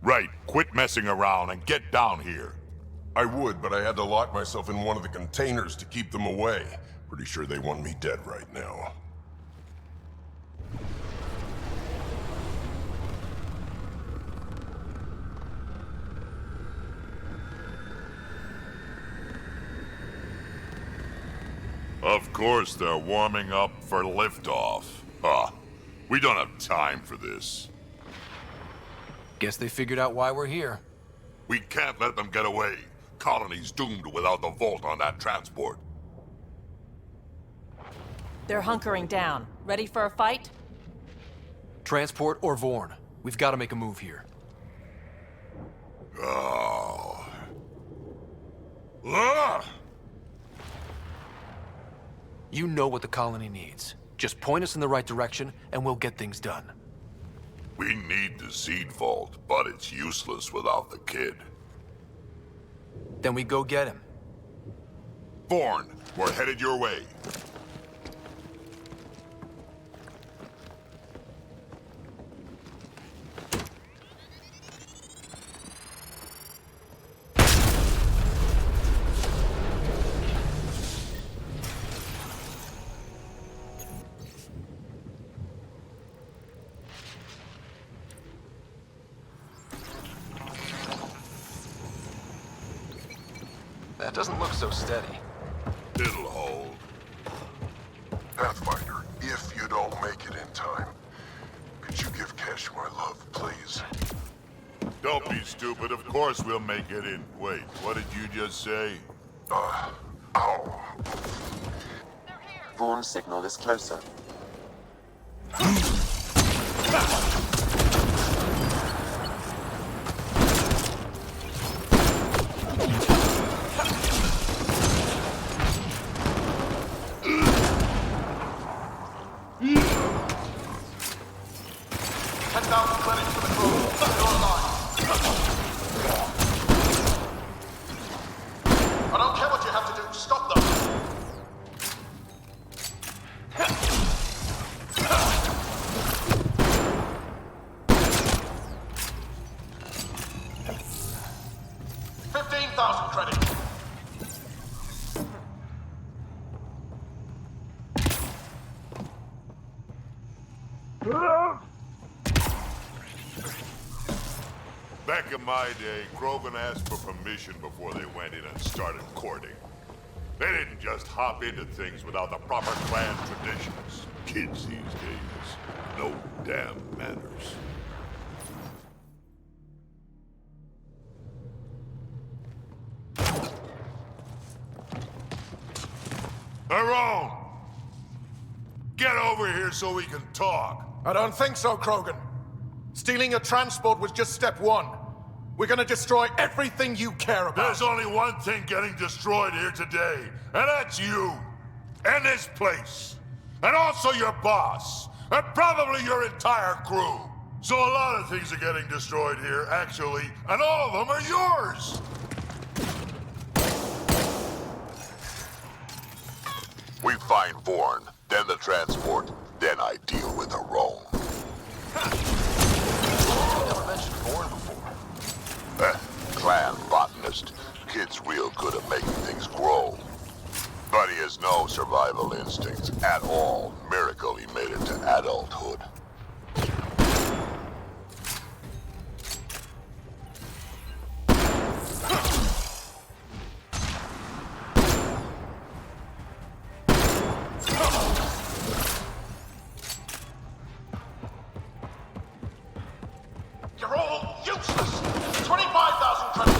Right, quit messing around and get down here. I would, but I had to lock myself in one of the containers to keep them away. Pretty sure they want me dead right now. Of course they're warming up for liftoff. Huh. We don't have time for this. Guess they figured out why we're here. We can't let them get away. Colony's doomed without the vault on that transport. They're hunkering down. Ready for a fight? Transport or Vorn. We've got to make a move here. Oh. Ah! You know what the colony needs. Just point us in the right direction, and we'll get things done. We need the seed vault, but it's useless without the kid. Then we go get him. Vorn, we're headed your way. That doesn't look so steady. It'll hold. Pathfinder, if you don't make it in time, could you give Cash my love, please? Don't be stupid. Of course we'll make it in. Wait, what did you just say? Ow. Vaughn's signal is closer. I don't care what you have to do. Stop them. $15,000 credit. Back in my day, Krogan asked for permission before they went in and started courting. They didn't just hop into things without the proper clan traditions. Kids these days, no damn manners. Aaron! Get over here so we can talk. I don't think so, Krogan. Stealing a transport was just step one. We're gonna destroy everything you care about. There's only one thing getting destroyed here today, and that's you. And this place. And also your boss. And probably your entire crew. So a lot of things are getting destroyed here, actually, and all of them are yours. We find Vorn, then the transport, then I deal with Aaron. Never mentioned Vorn before. Clan botanist. Kid's real good at making things grow. But he has no survival instincts at all. Miracle he made it to adulthood. You're all useless! 25,000 credits!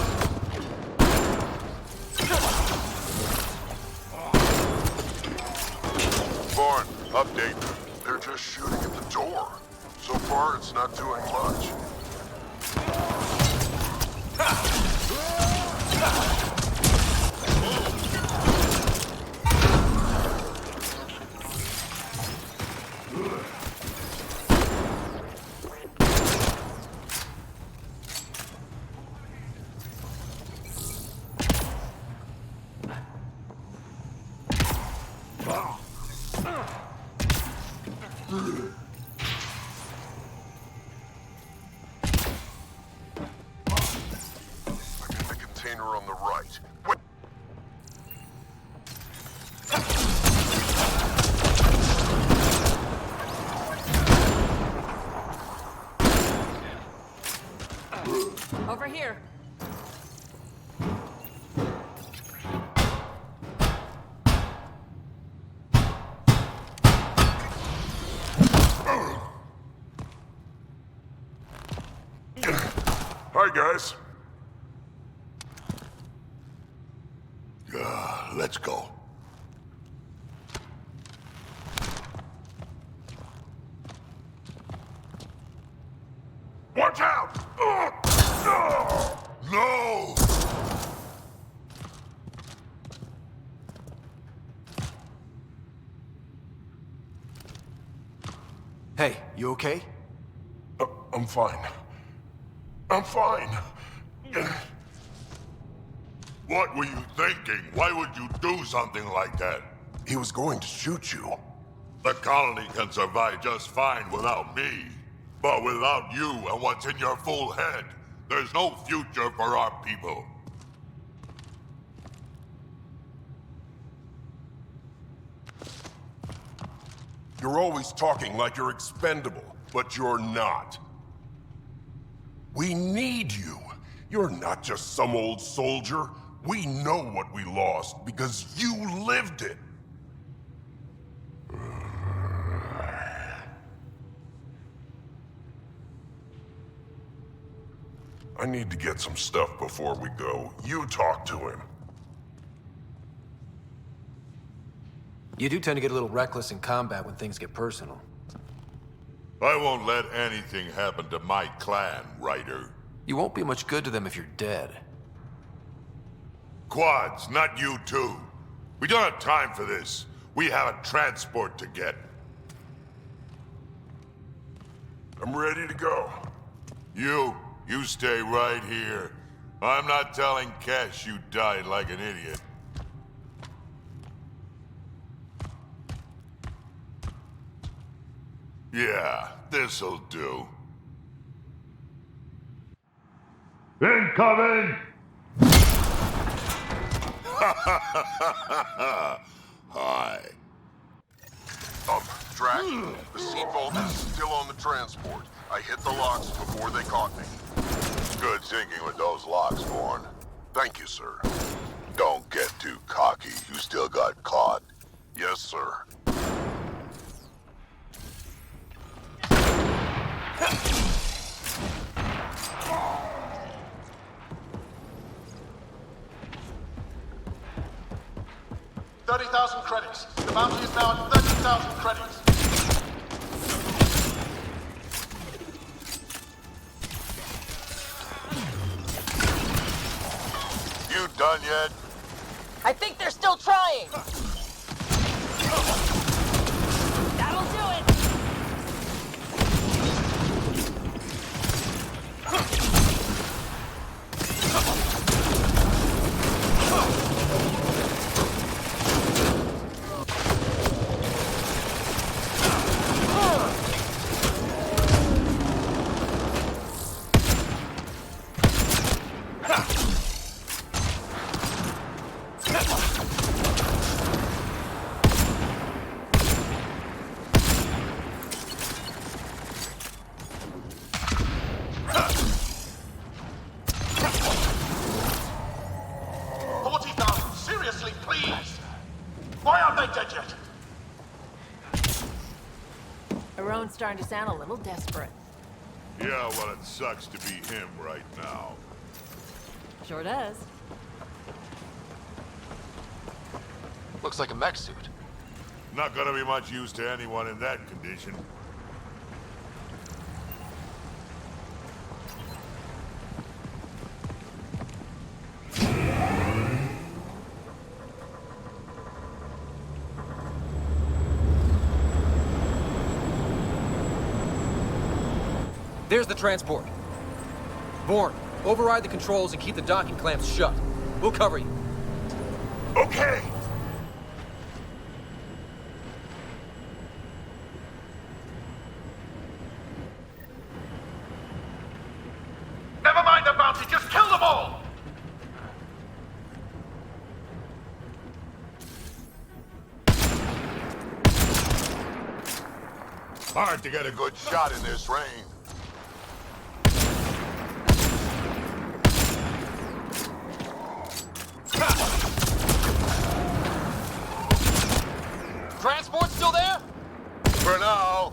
Vaughn, update. They're just shooting at the door. So far, it's not doing much. I'm in the container on the right. Wait. Over here. Hi, guys. Let's go. Watch out! No! Hey, you okay? I'm fine. I'm fine. What were you thinking? Why would you do something like that? He was going to shoot you. The colony can survive just fine without me. But without you and what's in your fool head, there's no future for our people. You're always talking like you're expendable, but you're not. We need you. You're not just some old soldier. We know what we lost because you lived it. I need to get some stuff before we go. You talk to him. You do tend to get a little reckless in combat when things get personal. I won't let anything happen to my clan, Ryder. You won't be much good to them if you're dead. Quads, not you too. We don't have time for this. We have a transport to get. I'm ready to go. You stay right here. I'm not telling Cash you died like an idiot. Yeah, this'll do. Incoming! Hi. Drac, the seat vault is still on the transport. I hit the locks before they caught me. Good thinking with those locks, Vaughn. Thank you, sir. Don't get too cocky. You still got caught. Yes, sir. $30,000 credits. The bounty is now at 30,000 credits. You done yet? I think they're still trying. That'll do it. Starting to sound a little desperate. Yeah, well, it sucks to be him right now. Sure does. Looks like a mech suit. Not gonna be much use to anyone in that condition. There's the transport. Bourne, override the controls and keep the docking clamps shut. We'll cover you. Okay! Never mind the bounty, just kill them all! Hard to get a good shot in this rain. Transport still there? For now.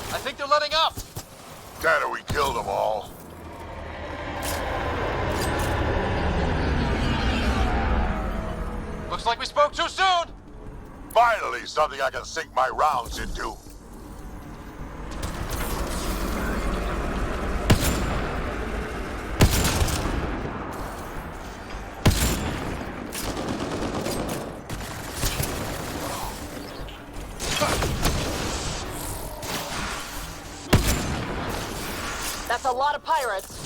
I think they're letting up. Daddy, we killed them all. Looks like we spoke too soon. Finally, something I can sink my rounds into. That's a lot of pirates.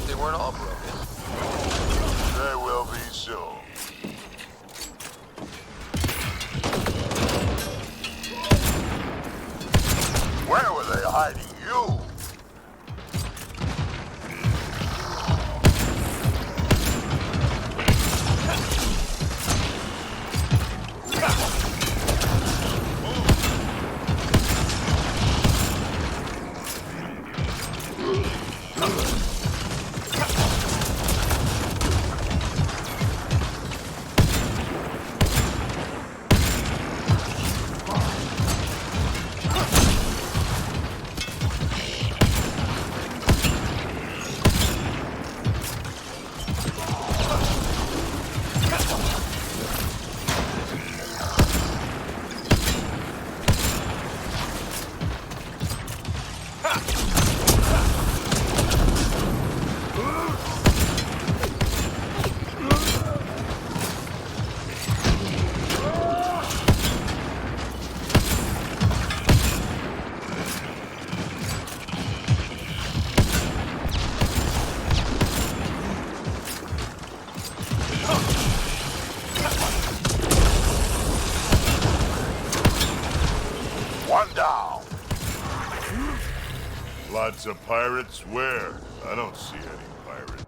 They weren't all broken. They will be soon. Where were they hiding you? One down. Lots of pirates? Where? I don't see any pirates.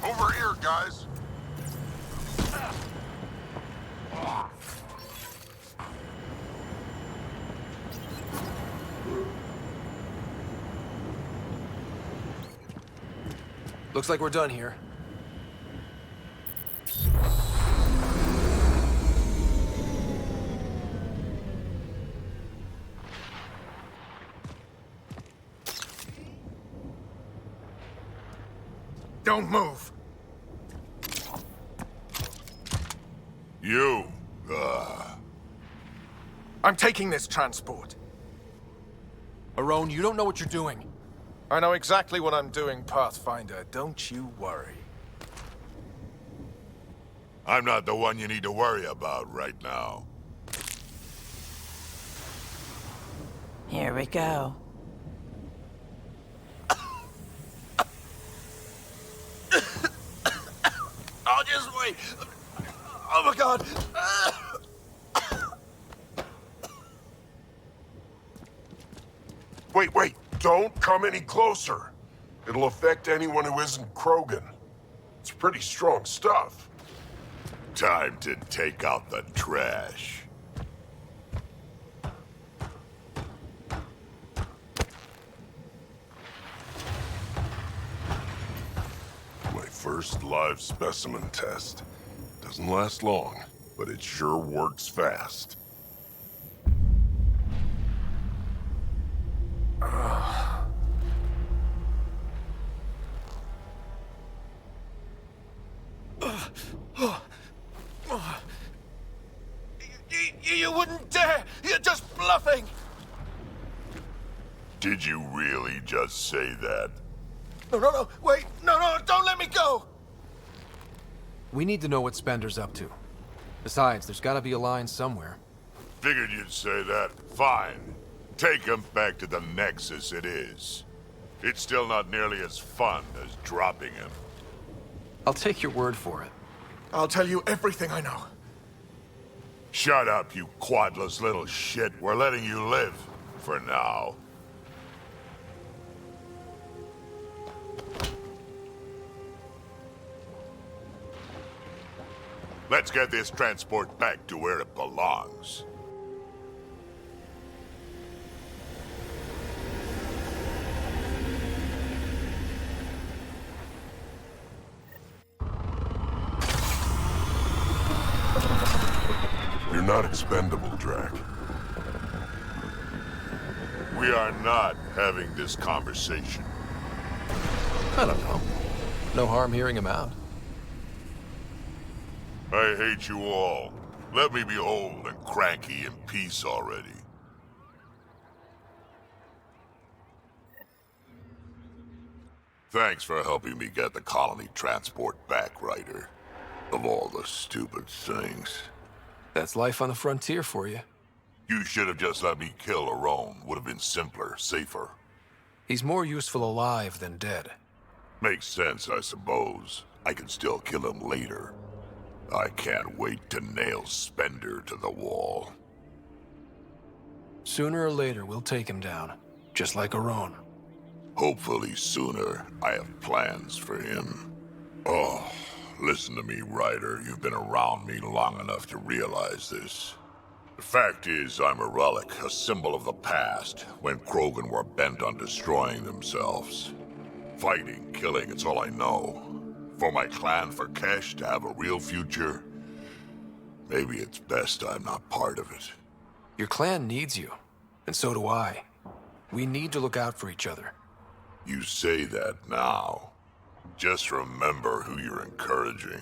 Over here, guys. Looks like we're done here. Don't move. You, I'm taking this transport. Arone, you don't know what you're doing. I know exactly what I'm doing, Pathfinder. Don't you worry. I'm not the one you need to worry about right now. Here we go. I'll just wait. Oh my god. Wait, don't come any closer. It'll affect anyone who isn't Krogan. It's pretty strong stuff. Time to take out the trash. My first live specimen test. Doesn't last long, but it sure works fast. You wouldn't dare! You're just bluffing! Did you really just say that? No, wait! No, don't let me go! We need to know what Spender's up to. Besides, there's gotta be a line somewhere. Figured you'd say that. Fine. Take him back to the Nexus it is. It's still not nearly as fun as dropping him. I'll take your word for it. I'll tell you everything I know. Shut up, you quadless little shit. We're letting you live. For now. Let's get this transport back to where it belongs. You're not expendable, Drac. We are not having this conversation. I don't know. No harm hearing him out. I hate you all. Let me be old and cranky in peace already. Thanks for helping me get the colony transport back, Ryder. Of all the stupid things. That's life on the frontier for you. You should have just let me kill Arone. Would have been simpler, safer. He's more useful alive than dead. Makes sense, I suppose. I can still kill him later. I can't wait to nail Spender to the wall. Sooner or later, we'll take him down. Just like Arone. Hopefully sooner. I have plans for him. Oh, listen to me, Ryder. You've been around me long enough to realize this. The fact is, I'm a relic, a symbol of the past, when Krogan were bent on destroying themselves. Fighting, killing, it's all I know. For my clan, for Kesh to have a real future, maybe it's best I'm not part of it. Your clan needs you, and so do I. We need to look out for each other. You say that now. Just remember who you're encouraging.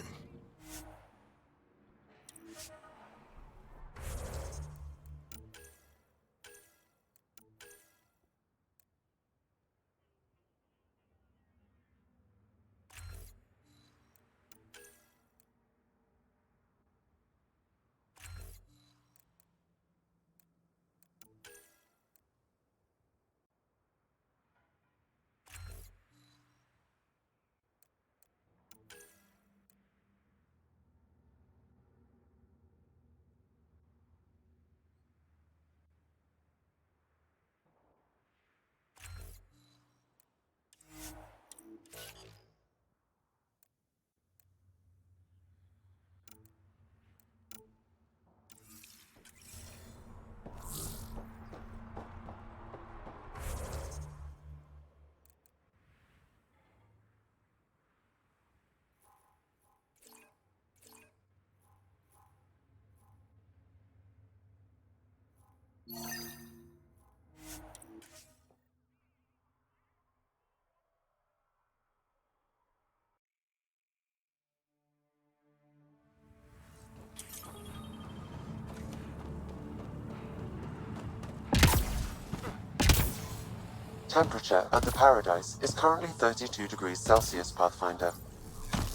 Temperature at the Paradise is currently 32 degrees Celsius, Pathfinder.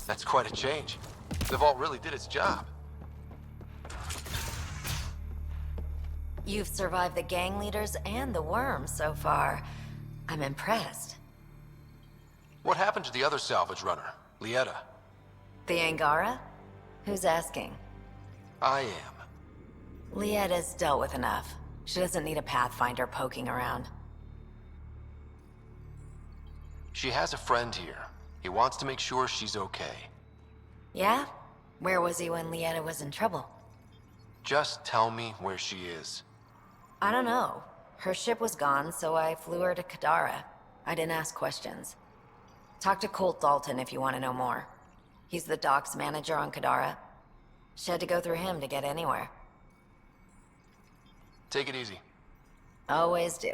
That's quite a change. The vault really did its job. You've survived the gang leaders and the worms so far. I'm impressed. What happened to the other salvage runner, Lieta? The Angara? Who's asking? I am. Lietta's dealt with enough. She doesn't need a Pathfinder poking around. She has a friend here. He wants to make sure she's okay. Yeah? Where was he when Lieta was in trouble? Just tell me where she is. I don't know. Her ship was gone, so I flew her to Kadara. I didn't ask questions. Talk to Colt Dalton if you want to know more. He's the docks manager on Kadara. She had to go through him to get anywhere. Take it easy. Always do.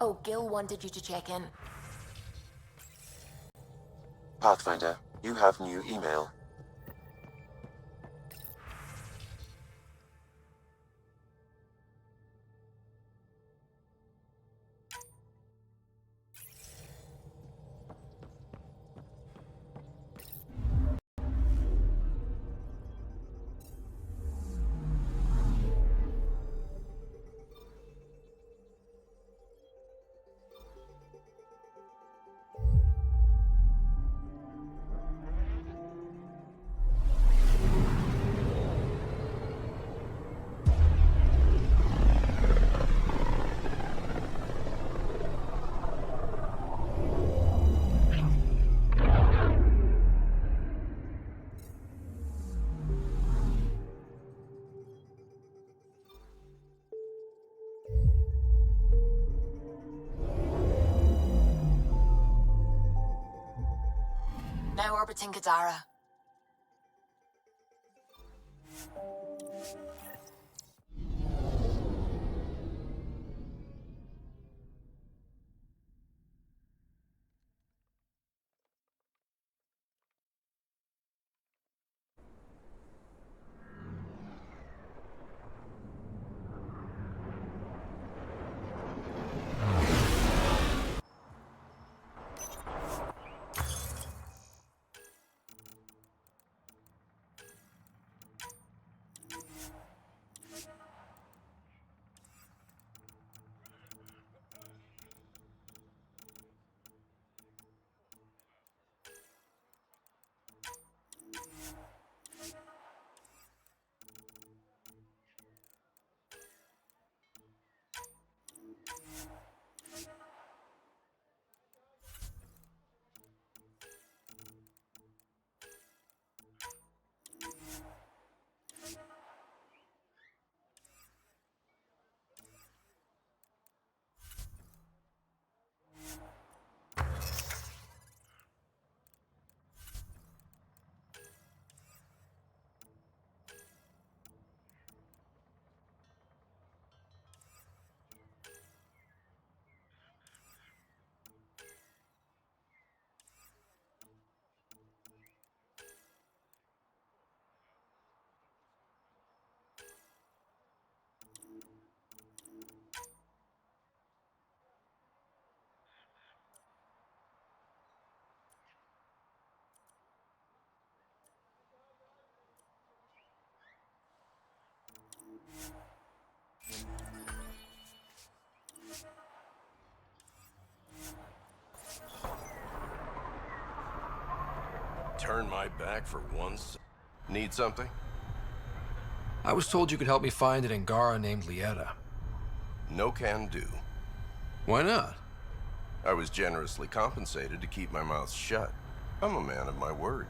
Oh, Gil wanted you to check in. Pathfinder, you have new email. Now orbiting Kadara. Turn my back for once. Need something? I was told you could help me find an Angara named Lieta. No can do. Why not? I was generously compensated to keep my mouth shut. I'm a man of my word.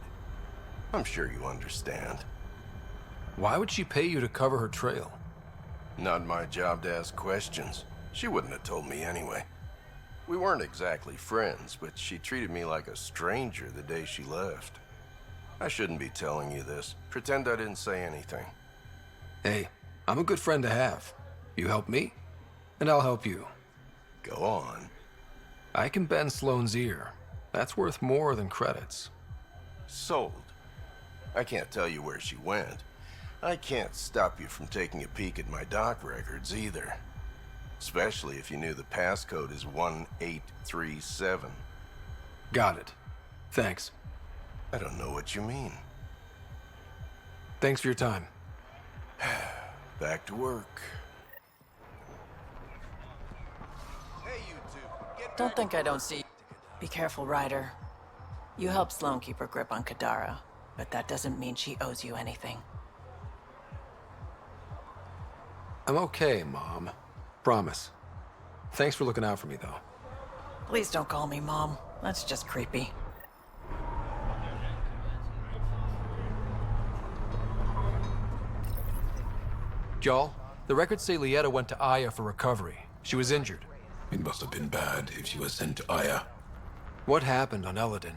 I'm sure you understand. Why would she pay you to cover her trail? Not my job to ask questions. She wouldn't have told me anyway. We weren't exactly friends, but she treated me like a stranger the day she left. I shouldn't be telling you this. Pretend I didn't say anything. Hey, I'm a good friend to have. You help me, and I'll help you. Go on. I can bend Sloane's ear. That's worth more than credits. Sold. I can't tell you where she went. I can't stop you from taking a peek at my doc records either. Especially if you knew the passcode is 1837. Got it. Thanks. I don't know what you mean. Thanks for your time. Back to work. Don't think I don't see. Be careful, Ryder. You helped Sloane keep her grip on Kadara, but that doesn't mean she owes you anything. I'm okay, Mom. Promise. Thanks for looking out for me, though. Please don't call me Mom. That's just creepy. Y'all, the records say Lieta went to Aya for recovery. She was injured. It must have been bad if she was sent to Aya. What happened on Eladin?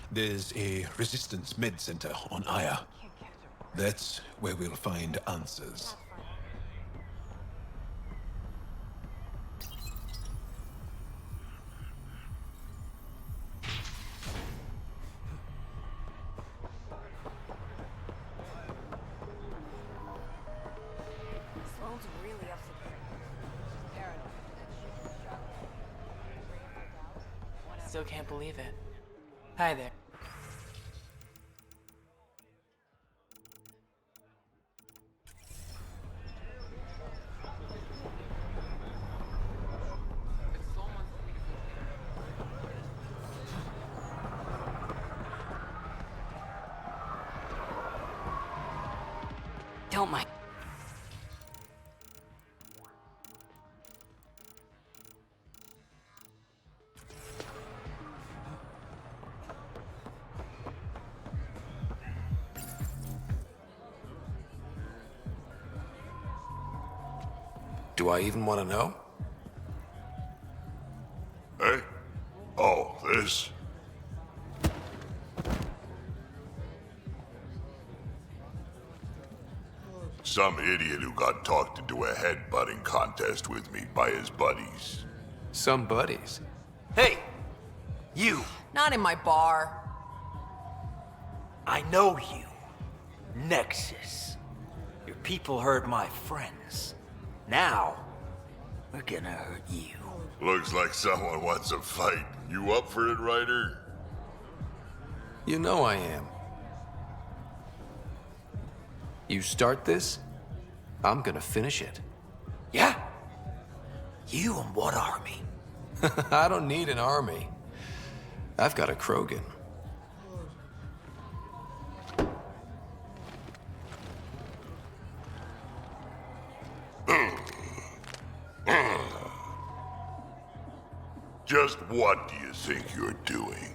There's a resistance med center on Aya. That's where we'll find answers. Still can't believe it. Hi there. Don't mind. Do I even want to know? Hey? Oh, this? Some idiot who got talked into a headbutting contest with me by his buddies. Some buddies? Hey! You! Not in my bar. I know you. Nexus. Your people hurt my friends. Now, we're gonna hurt you. Looks like someone wants a fight. You up for it, Ryder? You know I am. You start this, I'm gonna finish it. Yeah? You and what army? I don't need an army. I've got a Krogan. Just what do you think you're doing?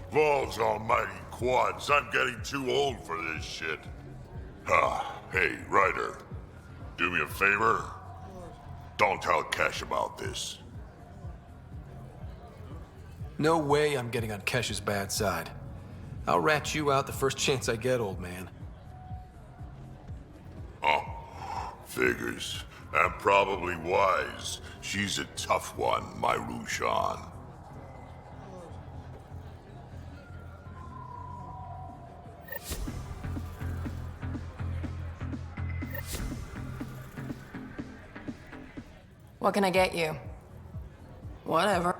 Balls almighty quads, I'm getting too old for this shit. Hey, Ryder. Do me a favor. Don't tell Kesh about this. No way I'm getting on Kesh's bad side. I'll rat you out the first chance I get, old man. Oh, figures. And probably wise. She's a tough one, my Rushan. What can I get you? Whatever.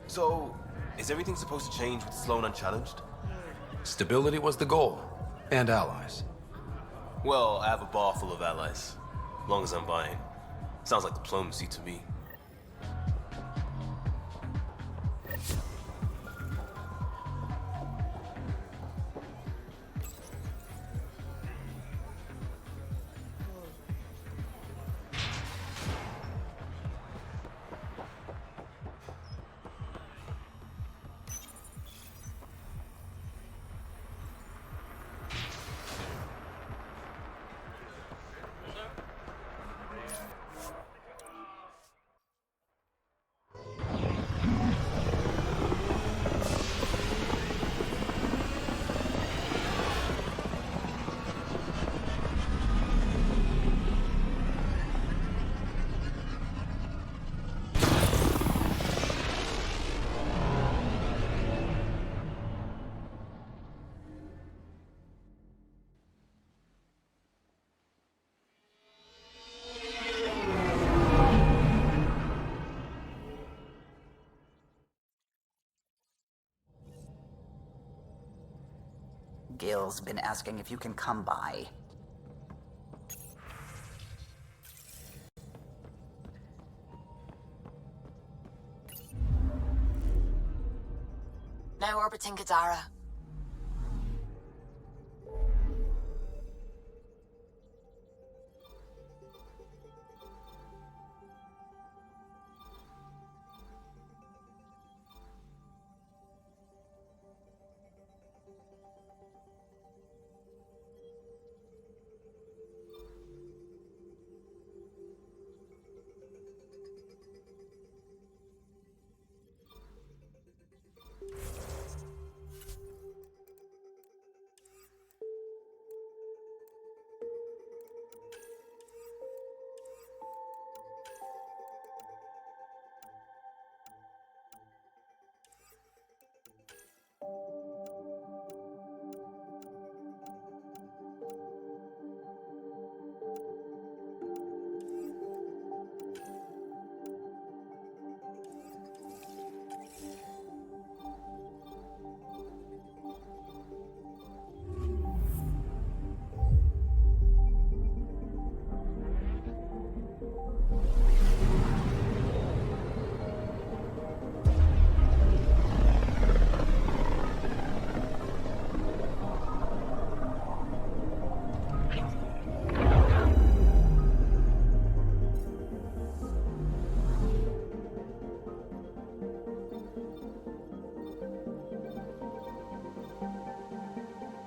So, is everything supposed to change with Sloan unchallenged? Stability was the goal. And allies. Well, I have a bar full of allies. As long as I'm buying. Sounds like diplomacy to me. Gil's been asking if you can come by. Now orbiting Kadara.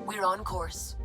We're on course.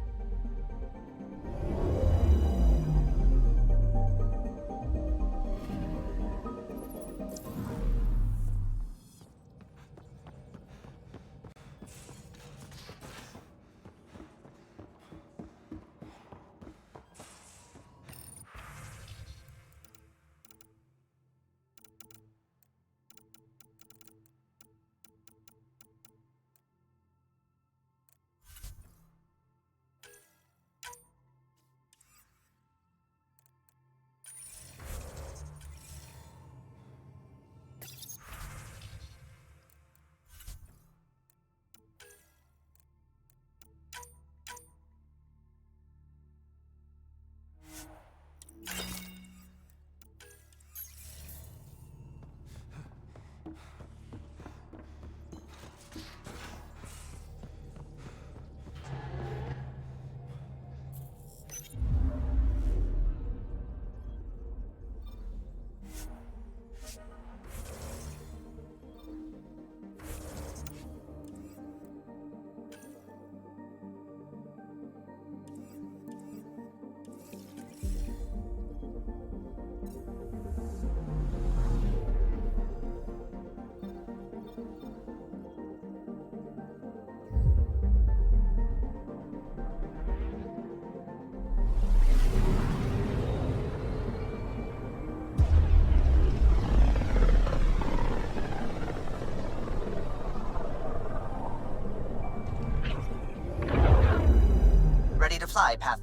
reply, Path.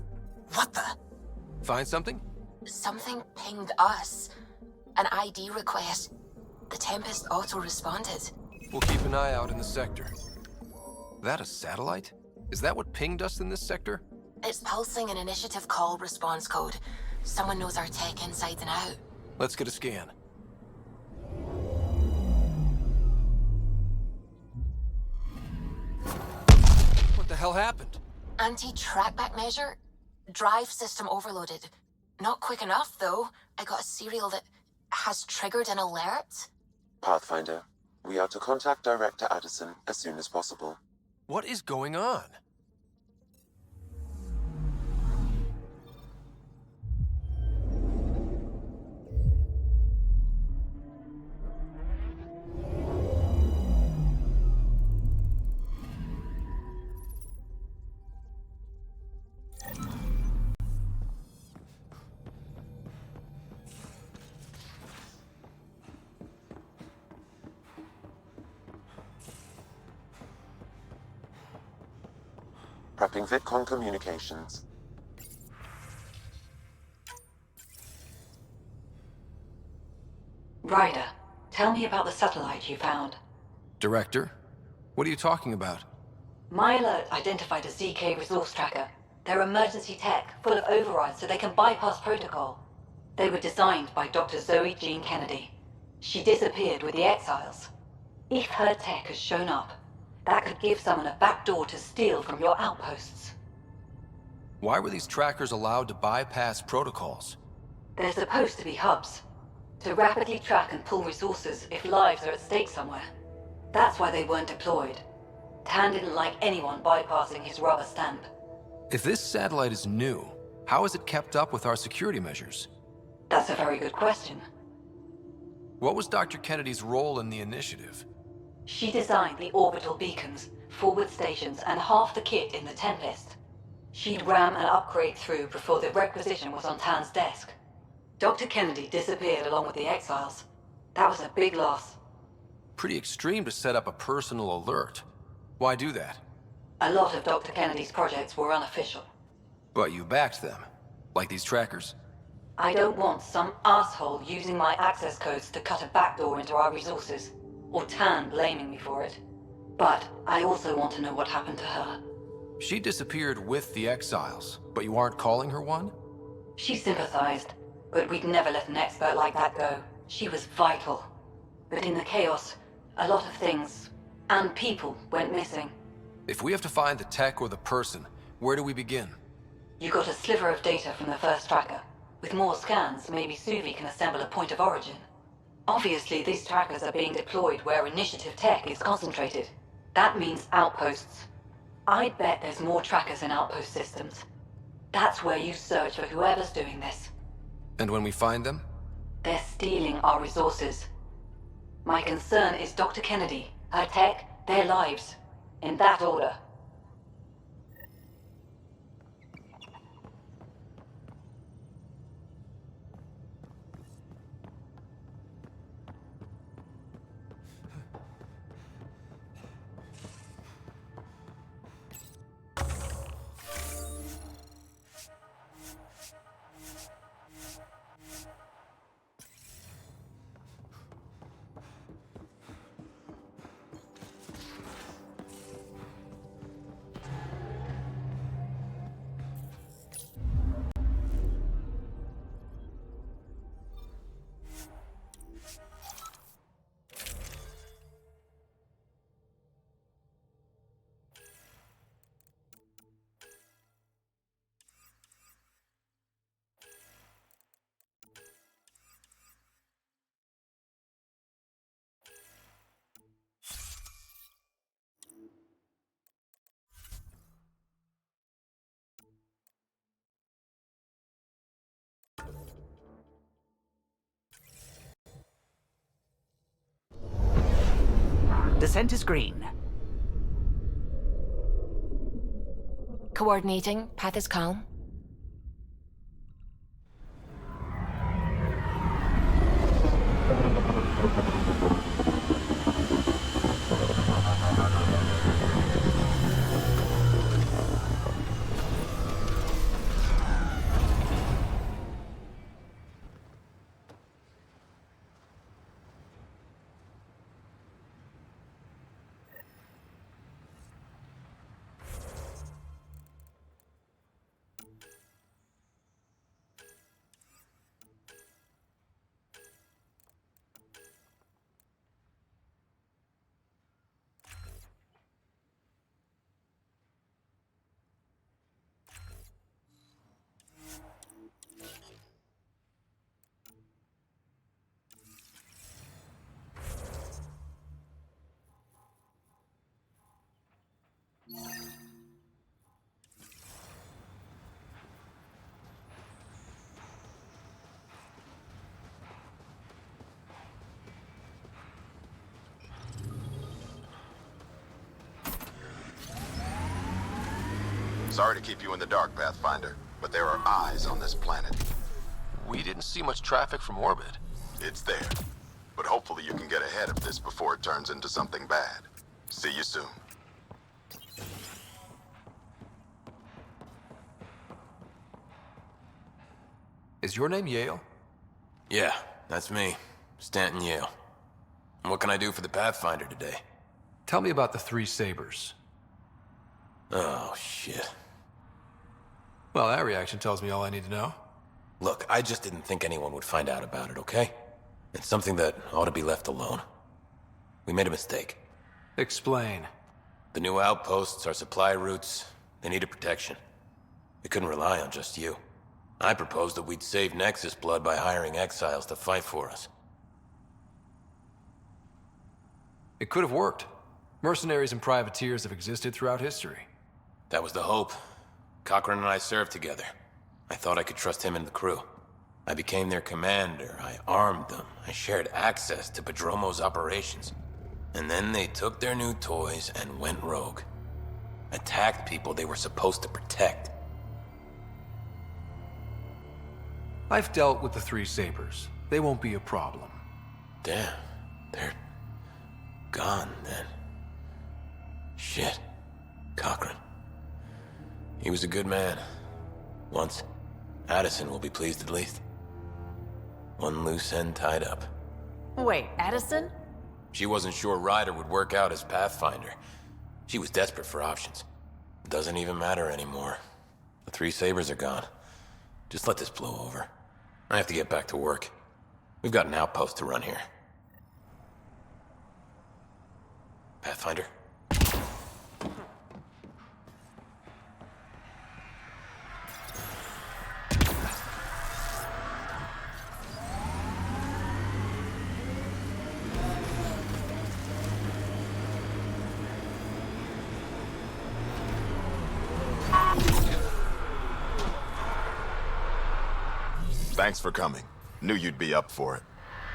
What the? Find something? Something pinged us. An ID request. The Tempest auto-responded. We'll keep an eye out in the sector. That a satellite? Is that what pinged us in this sector? It's pulsing an initiative call response code. Someone knows our tech inside and out. Let's get a scan. What the hell happened? Anti-trackback measure? Drive system overloaded. Not quick enough, though. I got a serial that has triggered an alert. Pathfinder, we are to contact Director Addison as soon as possible. What is going on? Prepping VidCon communications. Ryder, tell me about the satellite you found. Director? What are you talking about? My alert identified a ZK resource tracker. They're emergency tech, full of overrides so they can bypass protocol. They were designed by Dr. Zoe Jean Kennedy. She disappeared with the Exiles. If her tech has shown up, that could give someone a backdoor to steal from your outposts. Why were these trackers allowed to bypass protocols? They're supposed to be hubs, to rapidly track and pull resources if lives are at stake somewhere. That's why they weren't deployed. Tan didn't like anyone bypassing his rubber stamp. If this satellite is new, how is it kept up with our security measures? That's a very good question. What was Dr. Kennedy's role in the initiative? She designed the orbital beacons, forward stations, and half the kit in the Tempest. She'd ram and upgrade through before the requisition was on Tan's desk. Dr. Kennedy disappeared along with the Exiles. That was a big loss. Pretty extreme to set up a personal alert. Why do that? A lot of Dr. Kennedy's projects were unofficial. But you backed them, like these trackers. I don't want some asshole using my access codes to cut a backdoor into our resources, or Tan blaming me for it. But I also want to know what happened to her. She disappeared with the Exiles, but you aren't calling her one? She sympathized, but we'd never let an expert like that go. She was vital. But in the chaos, a lot of things, and people, went missing. If we have to find the tech or the person, where do we begin? You got a sliver of data from the first tracker. With more scans, maybe Suvi can assemble a point of origin. Obviously, these trackers are being deployed where initiative tech is concentrated. That means outposts. I'd bet there's more trackers in outpost systems. That's where you search for whoever's doing this. And when we find them? They're stealing our resources. My concern is Dr. Kennedy, her tech, their lives. In that order. Descent is green. Coordinating. Path is calm. Sorry to keep you in the dark, Pathfinder, but there are eyes on this planet. We didn't see much traffic from orbit. It's there. But hopefully you can get ahead of this before it turns into something bad. See you soon. Is your name Yale? Yeah, that's me. Stanton Yale. And what can I do for the Pathfinder today? Tell me about the Three Sabers. Oh, shit. Well, that reaction tells me all I need to know. Look, I just didn't think anyone would find out about it, okay? It's something that ought to be left alone. We made a mistake. Explain. The new outposts, our supply routes, they needed protection. We couldn't rely on just you. I proposed that we'd save Nexus blood by hiring exiles to fight for us. It could have worked. Mercenaries and privateers have existed throughout history. That was the hope. Cochran and I served together. I thought I could trust him and the crew. I became their commander, I armed them, I shared access to Padromo's operations. And then they took their new toys and went rogue. Attacked people they were supposed to protect. I've dealt with the Three Sabers. They won't be a problem. Damn, they're gone then. Shit. Cochran. He was a good man. Once. Addison will be pleased at least. One loose end tied up. Wait, Addison? She wasn't sure Ryder would work out as Pathfinder. She was desperate for options. It doesn't even matter anymore. The Three Sabers are gone. Just let this blow over. I have to get back to work. We've got an outpost to run here. Pathfinder? Thanks for coming. Knew you'd be up for it.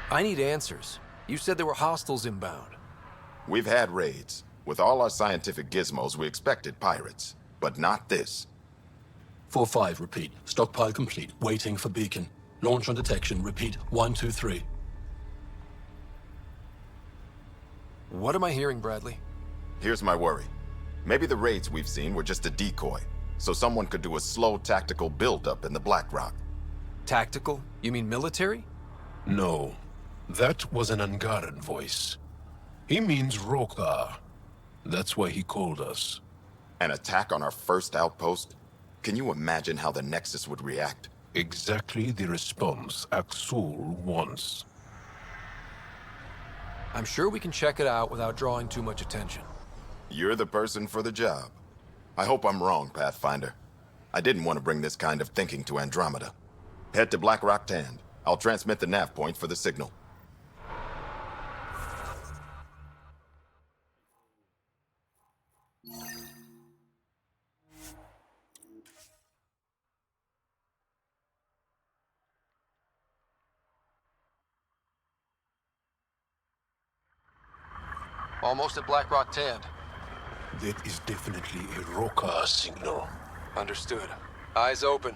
I need answers. You said there were hostiles inbound. We've had raids. With all our scientific gizmos, we expected pirates. But not this. 4-5, repeat. Stockpile complete. Waiting for beacon. Launch on detection. Repeat. 1, 2, 3. What am I hearing, Bradley? Here's my worry. Maybe the raids we've seen were just a decoy, so someone could do a slow tactical buildup in the Black Rock. Tactical? You mean military? No. That was an Angaran voice. He means Rokar. That's why he called us. An attack on our first outpost? Can you imagine how the Nexus would react? Exactly the response Axul wants. I'm sure we can check it out without drawing too much attention. You're the person for the job. I hope I'm wrong, Pathfinder. I didn't want to bring this kind of thinking to Andromeda. Head to Black Rock Tand. I'll transmit the nav point for the signal. Almost at Black Rock Tand. That is definitely a Rokar signal. Understood. Eyes open.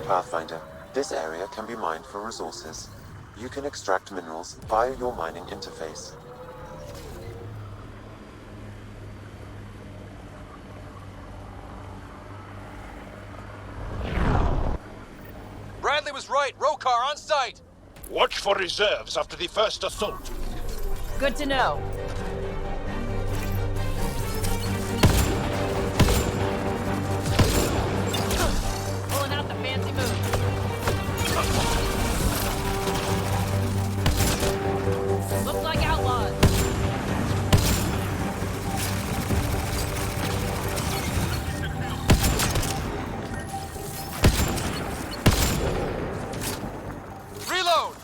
Pathfinder, this area can be mined for resources. You can extract minerals via your mining interface. Bradley was right. Rokar on site. Watch for reserves after the first assault. Good to know. Pulling out the fancy move. Looks like outlaws. Reload!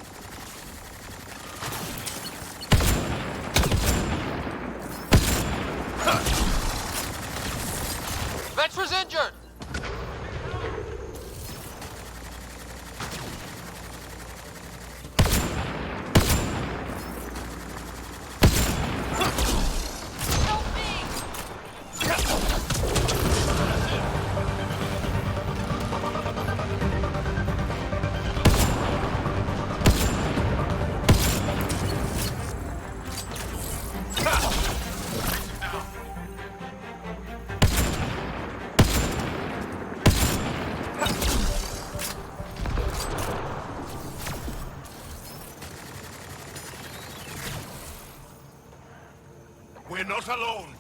We're not alone.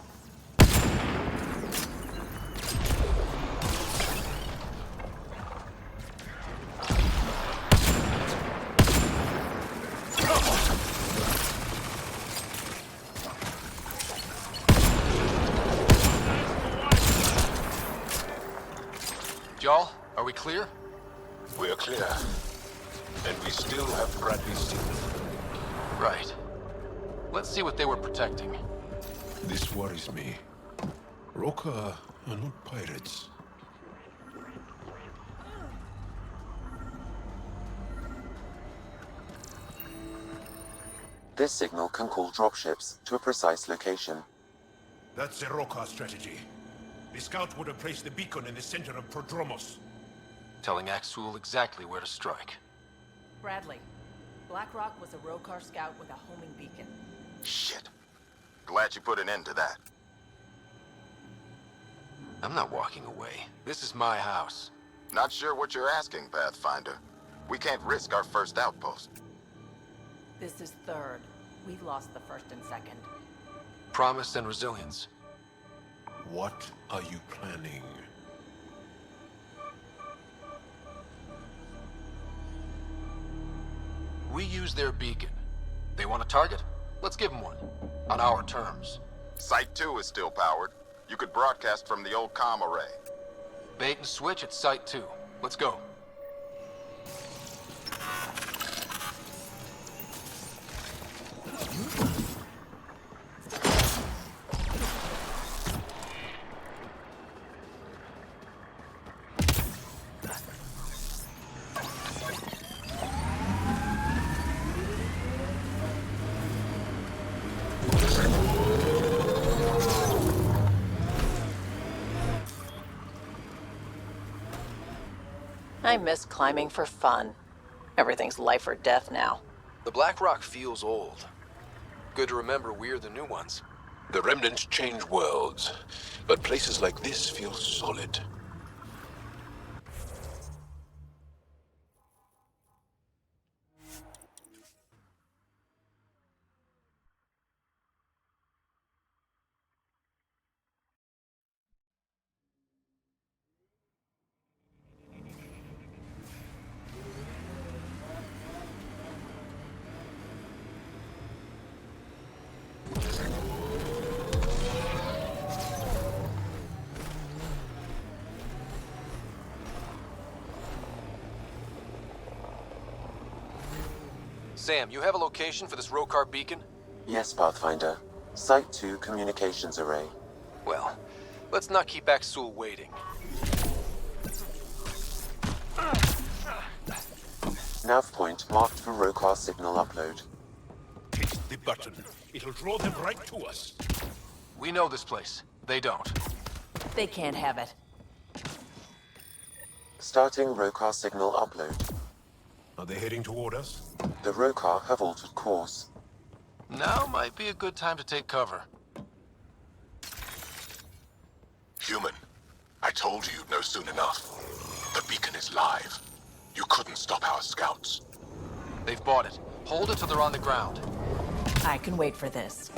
Y'all, are we clear? We're clear. And we still have Bradley's signal. Right. Let's see what they were protecting. This worries me. Roka are not pirates. This signal can call dropships to a precise location. That's the Roka strategy. The scout would have placed the beacon in the center of Prodromos. Telling Axul exactly where to strike. Bradley, Blackrock was a Rokar scout with a homing beacon. Shit. Glad you put an end to that. I'm not walking away. This is my house. Not sure what you're asking, Pathfinder. We can't risk our first outpost. This is third. We've lost the first and second. Promise and resilience. What are you planning? We use their beacon. They want a target? Let's give them one. On our terms. Site 2 is still powered. You could broadcast from the old comm array. Bait and switch at Site 2. Let's go. I miss climbing for fun. Everything's life or death now. The Black Rock feels old. Good to remember we're the new ones. The remnants change worlds, but places like this feel solid. Sam, you have a location for this Rokar beacon? Yes, Pathfinder. Site 2 communications array. Well, let's not keep Axul waiting. Nav point marked for Rokar signal upload. Hit the button. It'll draw them right to us. We know this place. They don't. They can't have it. Starting Rokar signal upload. Are they heading toward us? The Rokar have altered course. Now might be a good time to take cover. Human, I told you you'd know soon enough. The beacon is live. You couldn't stop our scouts. They've bought it. Hold it till they're on the ground. I can wait for this.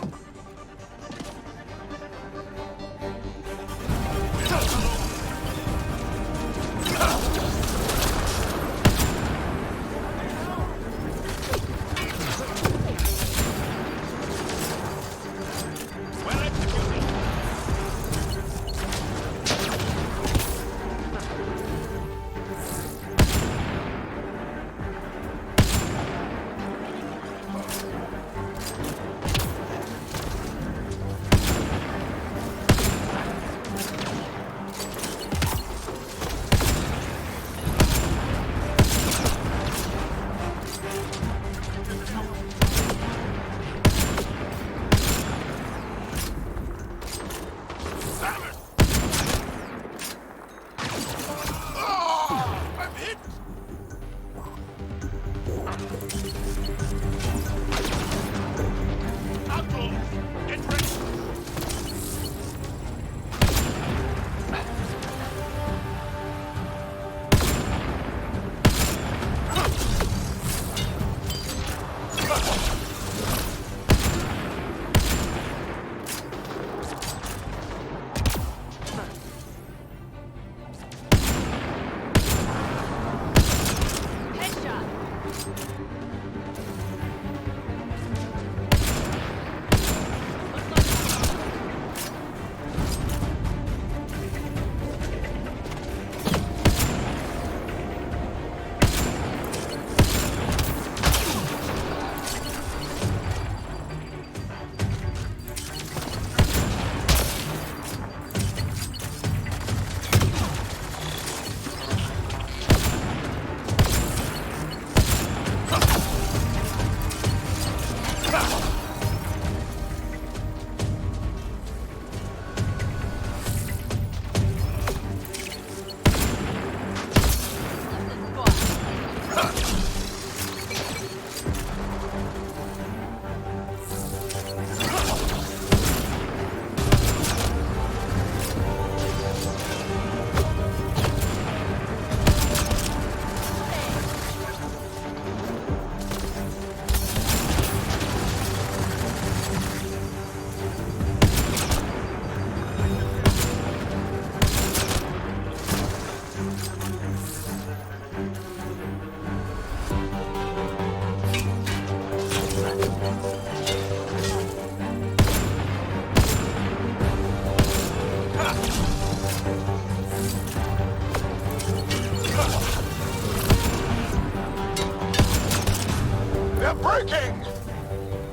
They're breaking!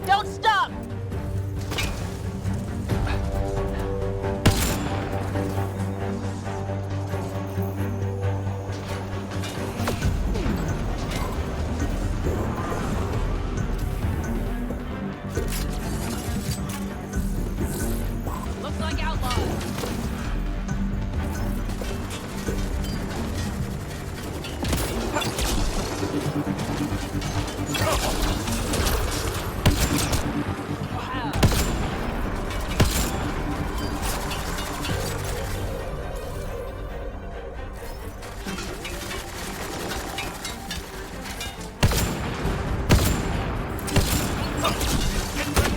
Don't stop! Looks like outlaws. Get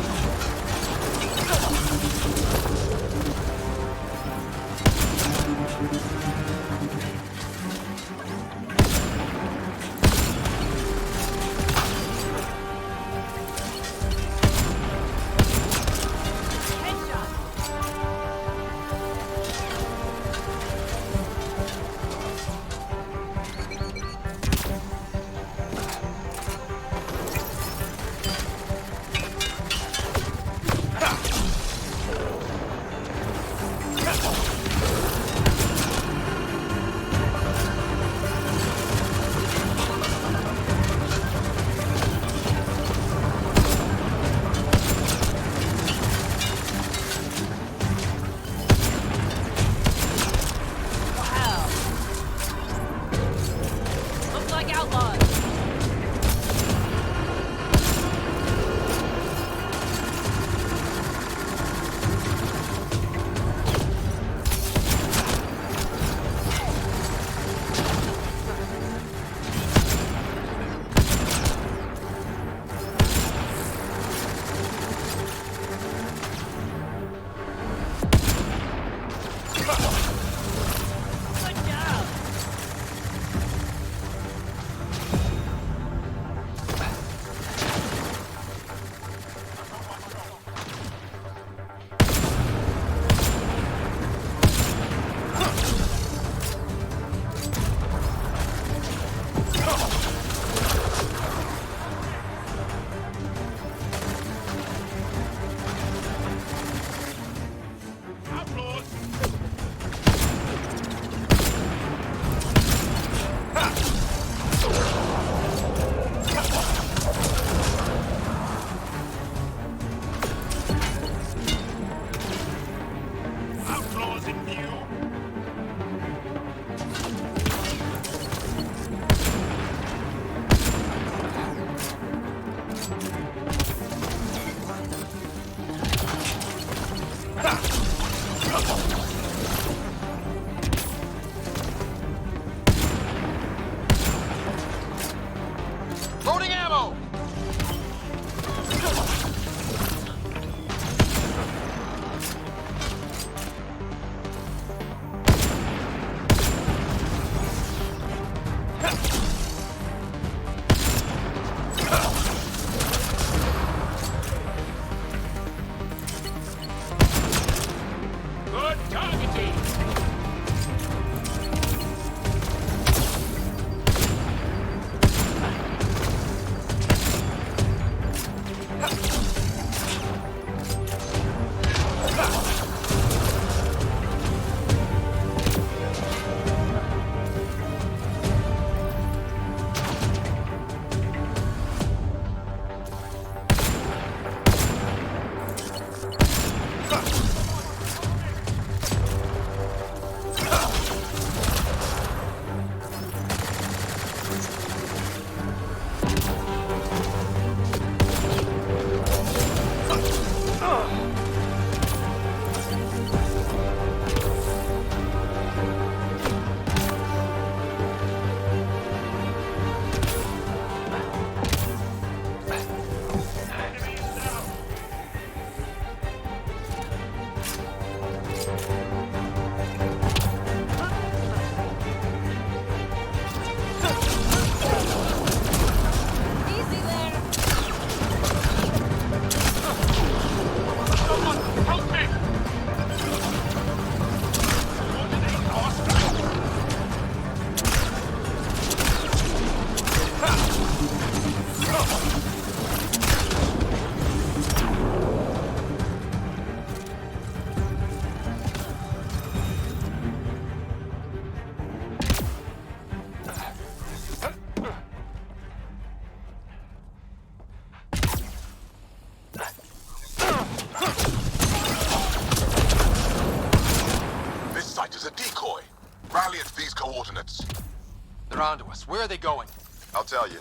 onto us. Where are they going? I'll tell you.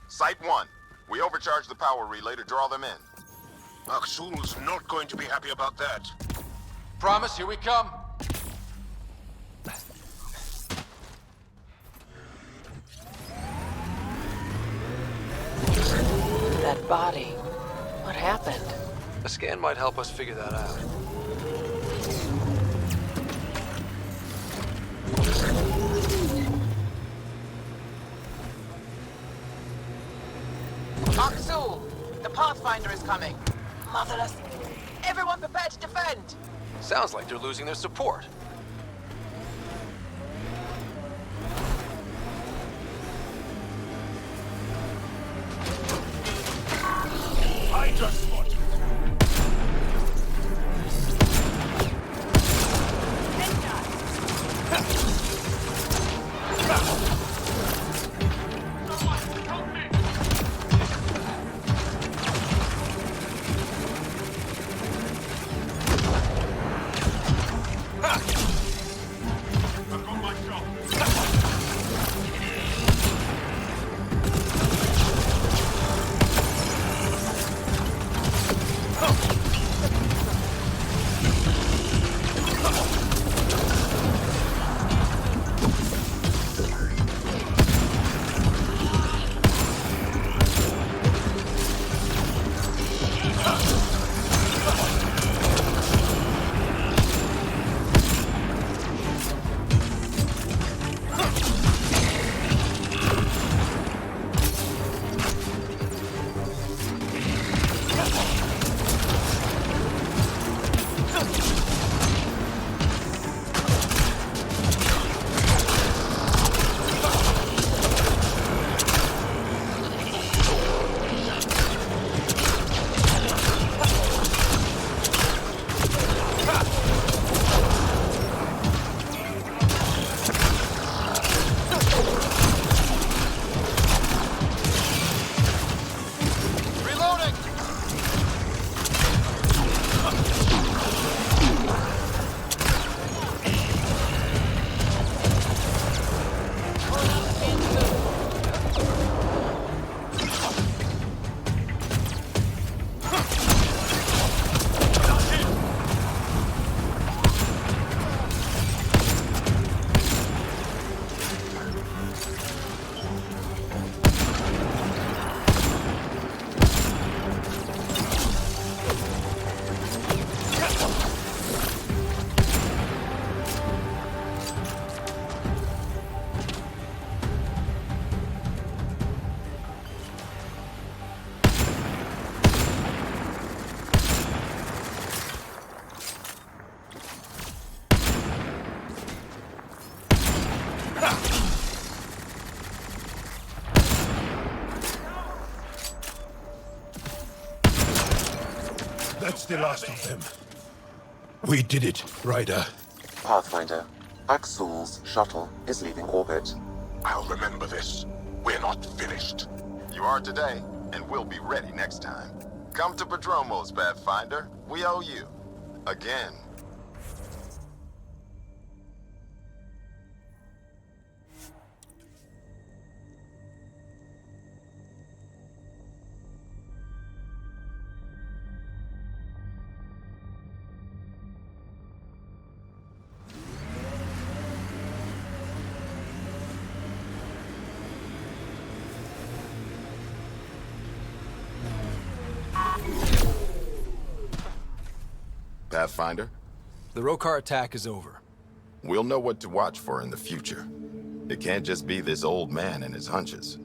Site 1. We overcharged the power relay to draw them in. Aksul's not going to be happy about that. Promise, here we come. That body. What happened? A scan might help us figure that out. Aksul! The Pathfinder is coming! Motherless! Everyone prepare to defend! Sounds like they're losing their support. Hydra spotted! That's the last of them. We did it, Ryder. Pathfinder, Aksul's shuttle is leaving orbit. I'll remember this. We're not finished. You are today, and we'll be ready next time. Come to Padromos, Pathfinder. We owe you. Again. Pathfinder? The Rokar attack is over. We'll know what to watch for in the future. It can't just be this old man and his hunches.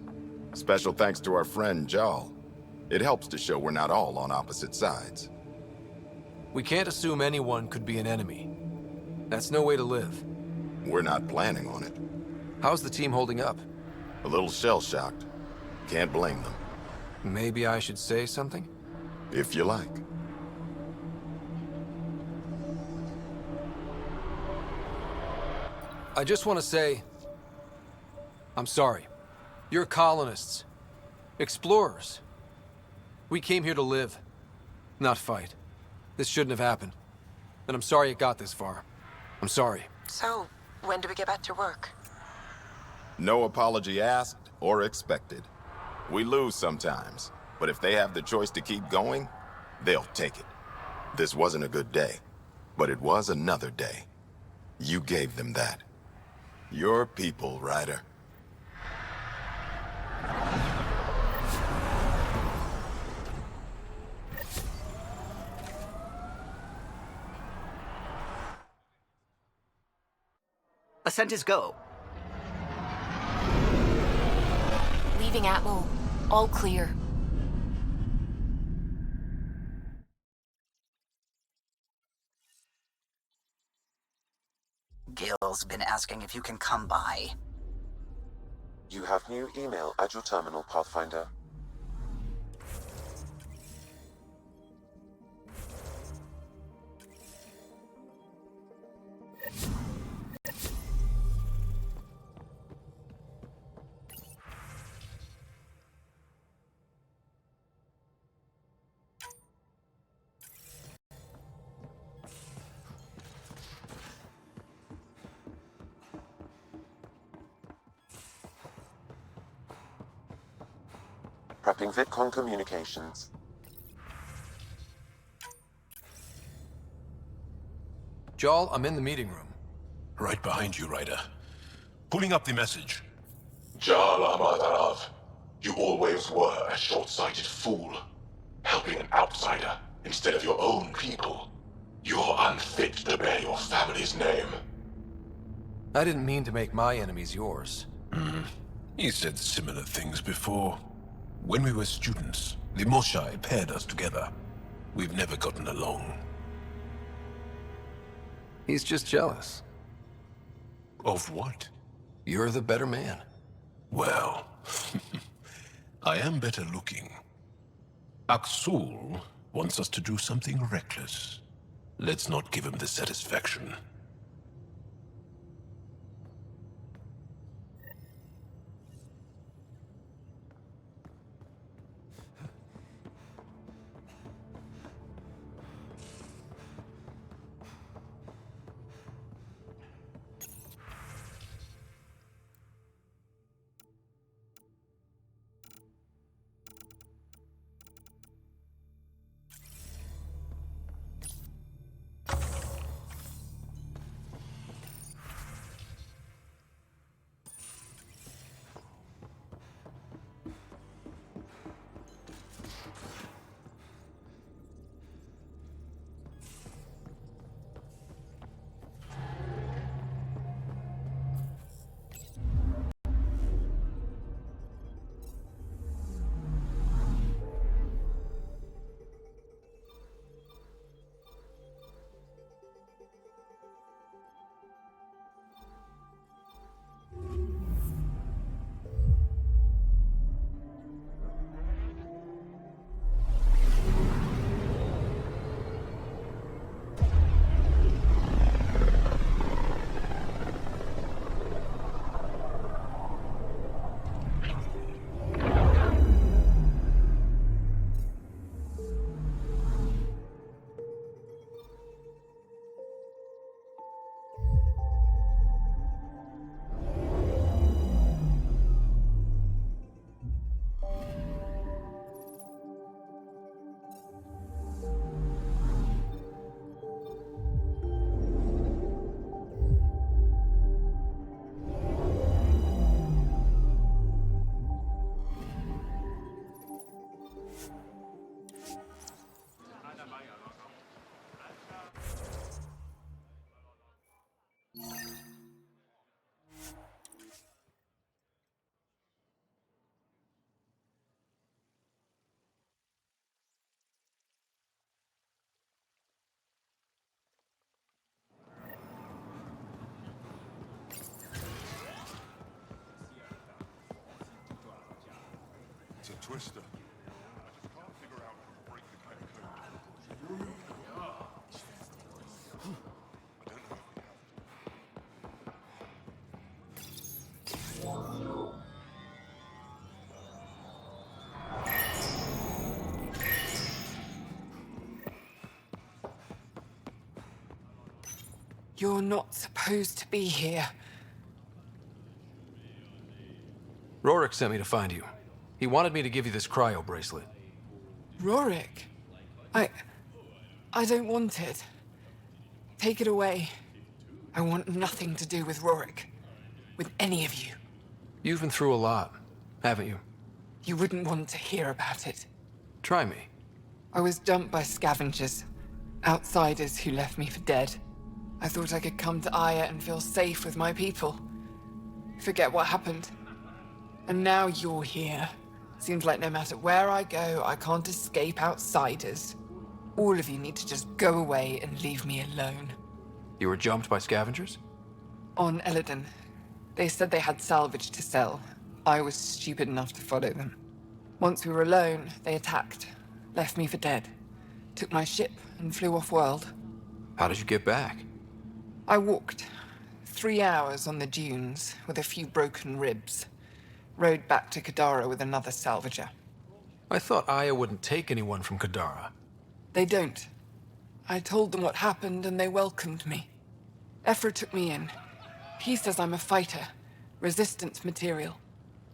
Special thanks to our friend Jarl. It helps to show we're not all on opposite sides. We can't assume anyone could be an enemy. That's no way to live. We're not planning on it. How's the team holding up? A little shell-shocked. Can't blame them. Maybe I should say something? If you like. I just want to say, I'm sorry. You're colonists. Explorers. We came here to live, not fight. This shouldn't have happened. And I'm sorry it got this far. I'm sorry. So, when do we get back to work? No apology asked or expected. We lose sometimes, but if they have the choice to keep going, they'll take it. This wasn't a good day, but it was another day. You gave them that. Your people, Ryder. Ascent is go. Leaving Atmo. All clear. Gil's been asking if you can come by. You have new email at your terminal, Pathfinder. Prepping VidCon communications. Jarl, I'm in the meeting room. Right behind you, Ryder. Pulling up the message. Jala Madarav, you always were a short-sighted fool. Helping an outsider instead of your own people. You're unfit to bear your family's name. I didn't mean to make my enemies yours. He said similar things before. When we were students, the Moshai paired us together. We've never gotten along. He's just jealous. Of what? You're the better man. Well, I am better looking. Aksul wants us to do something reckless. Let's not give him the satisfaction. It's a twister. I just can't figure out how to break the kind of code. I don't know if we have to. You're not supposed to be here. Rorik sent me to find you. He wanted me to give you this cryo bracelet. Rorik? I don't want it. Take it away. I want nothing to do with Rorik. With any of you. You've been through a lot, haven't you? You wouldn't want to hear about it. Try me. I was dumped by scavengers. Outsiders who left me for dead. I thought I could come to Aya and feel safe with my people. Forget what happened. And now you're here. Seems like no matter where I go, I can't escape outsiders. All of you need to just go away and leave me alone. You were jumped by scavengers? On Eladon. They said they had salvage to sell. I was stupid enough to follow them. Once we were alone, they attacked. Left me for dead. Took my ship and flew off-world. How did you get back? I walked. 3 hours on the dunes with a few broken ribs. Rode back to Kadara with another salvager. I thought Aya wouldn't take anyone from Kadara. They don't. I told them what happened and they welcomed me. Ephra took me in. He says I'm a fighter. Resistance material.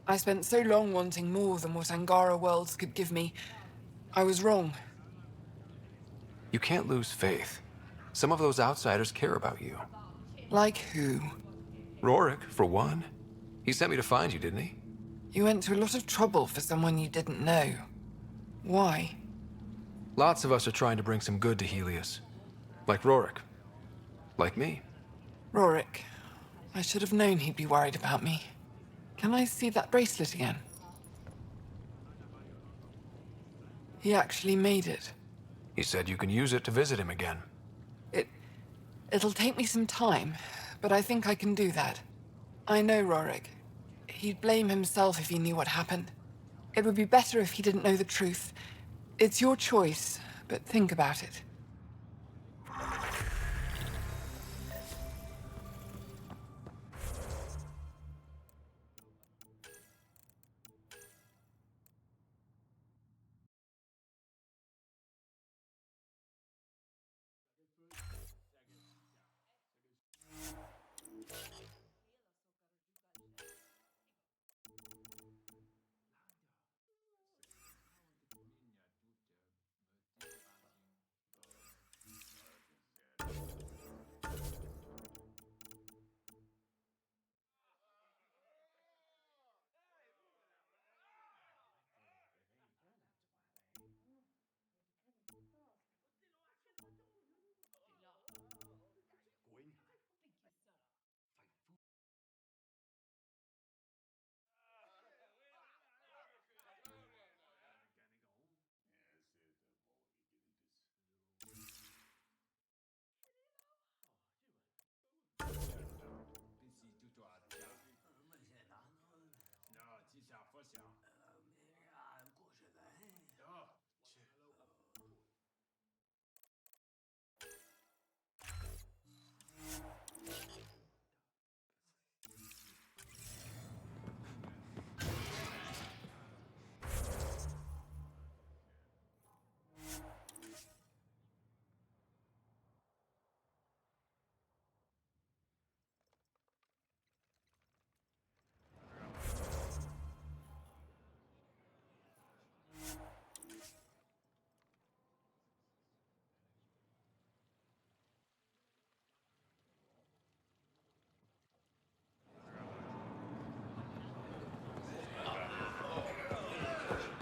I spent so long wanting more than what Angara worlds could give me. I was wrong. You can't lose faith. Some of those outsiders care about you. Like who? Rorik, for one. He sent me to find you, didn't he? You went to a lot of trouble for someone you didn't know. Why? Lots of us are trying to bring some good to Helios. Like Rorik. Like me. Rorik. I should have known he'd be worried about me. Can I see that bracelet again? He actually made it. He said you can use it to visit him again. It'll take me some time, but I think I can do that. I know Rorik. He'd blame himself if he knew what happened. It would be better if he didn't know the truth. It's your choice, but think about it.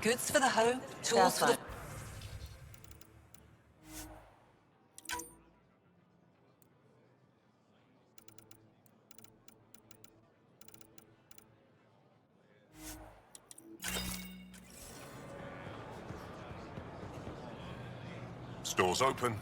Goods for the home, tools for the... Store's open.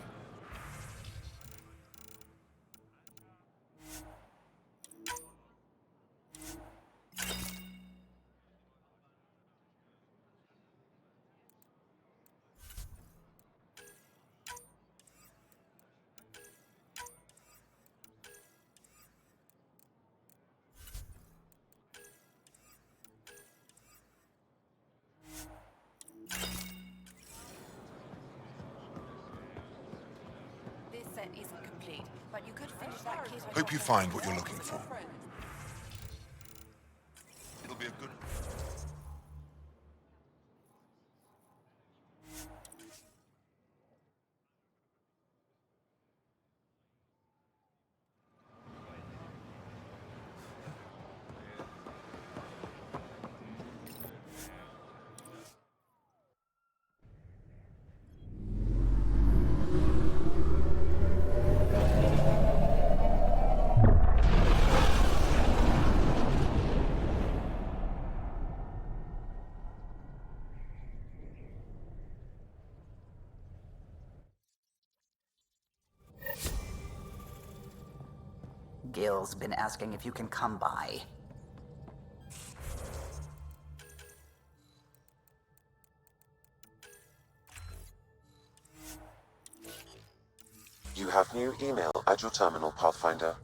Isn't complete, but you could finish that kit. Hope you find what you're looking for. It'll be a good... Gil's been asking if you can come by. You have new email at your terminal, Pathfinder.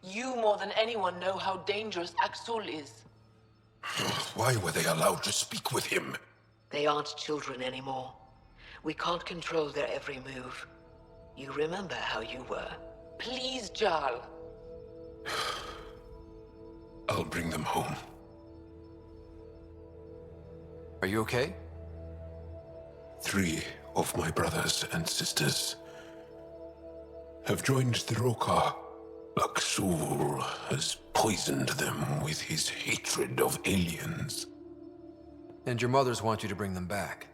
You more than anyone know how dangerous Axul is. Why were they allowed to speak with him? They aren't children anymore. We can't control their every move. You remember how you were. Please, Jarl. I'll bring them home. Are you okay? 3 of my brothers and sisters have joined the Rokar. Axul has poisoned them with his hatred of aliens. And your mothers want you to bring them back.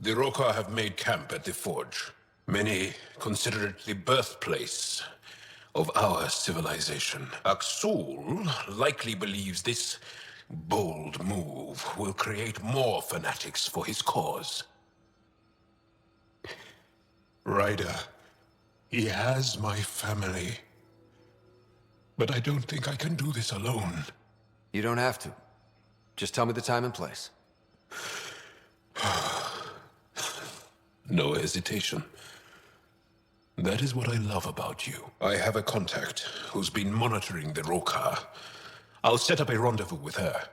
The Rokar have made camp at the Forge. Many consider it the birthplace of our civilization. Axul likely believes this bold move will create more fanatics for his cause. Ryder, he has my family. But I don't think I can do this alone. You don't have to. Just tell me the time and place. No hesitation. That is what I love about you. I have a contact who's been monitoring the Rokar. I'll set up a rendezvous with her.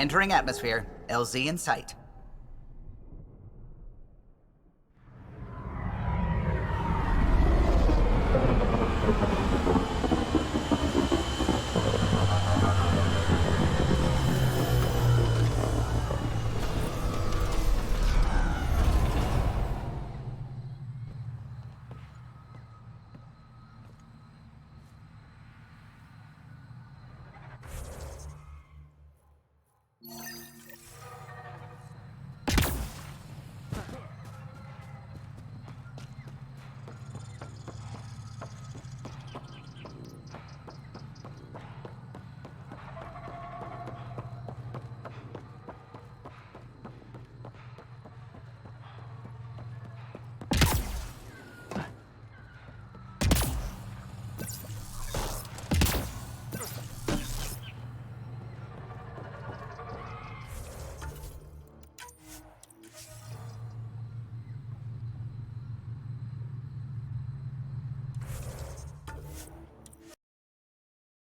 Entering atmosphere. LZ in sight.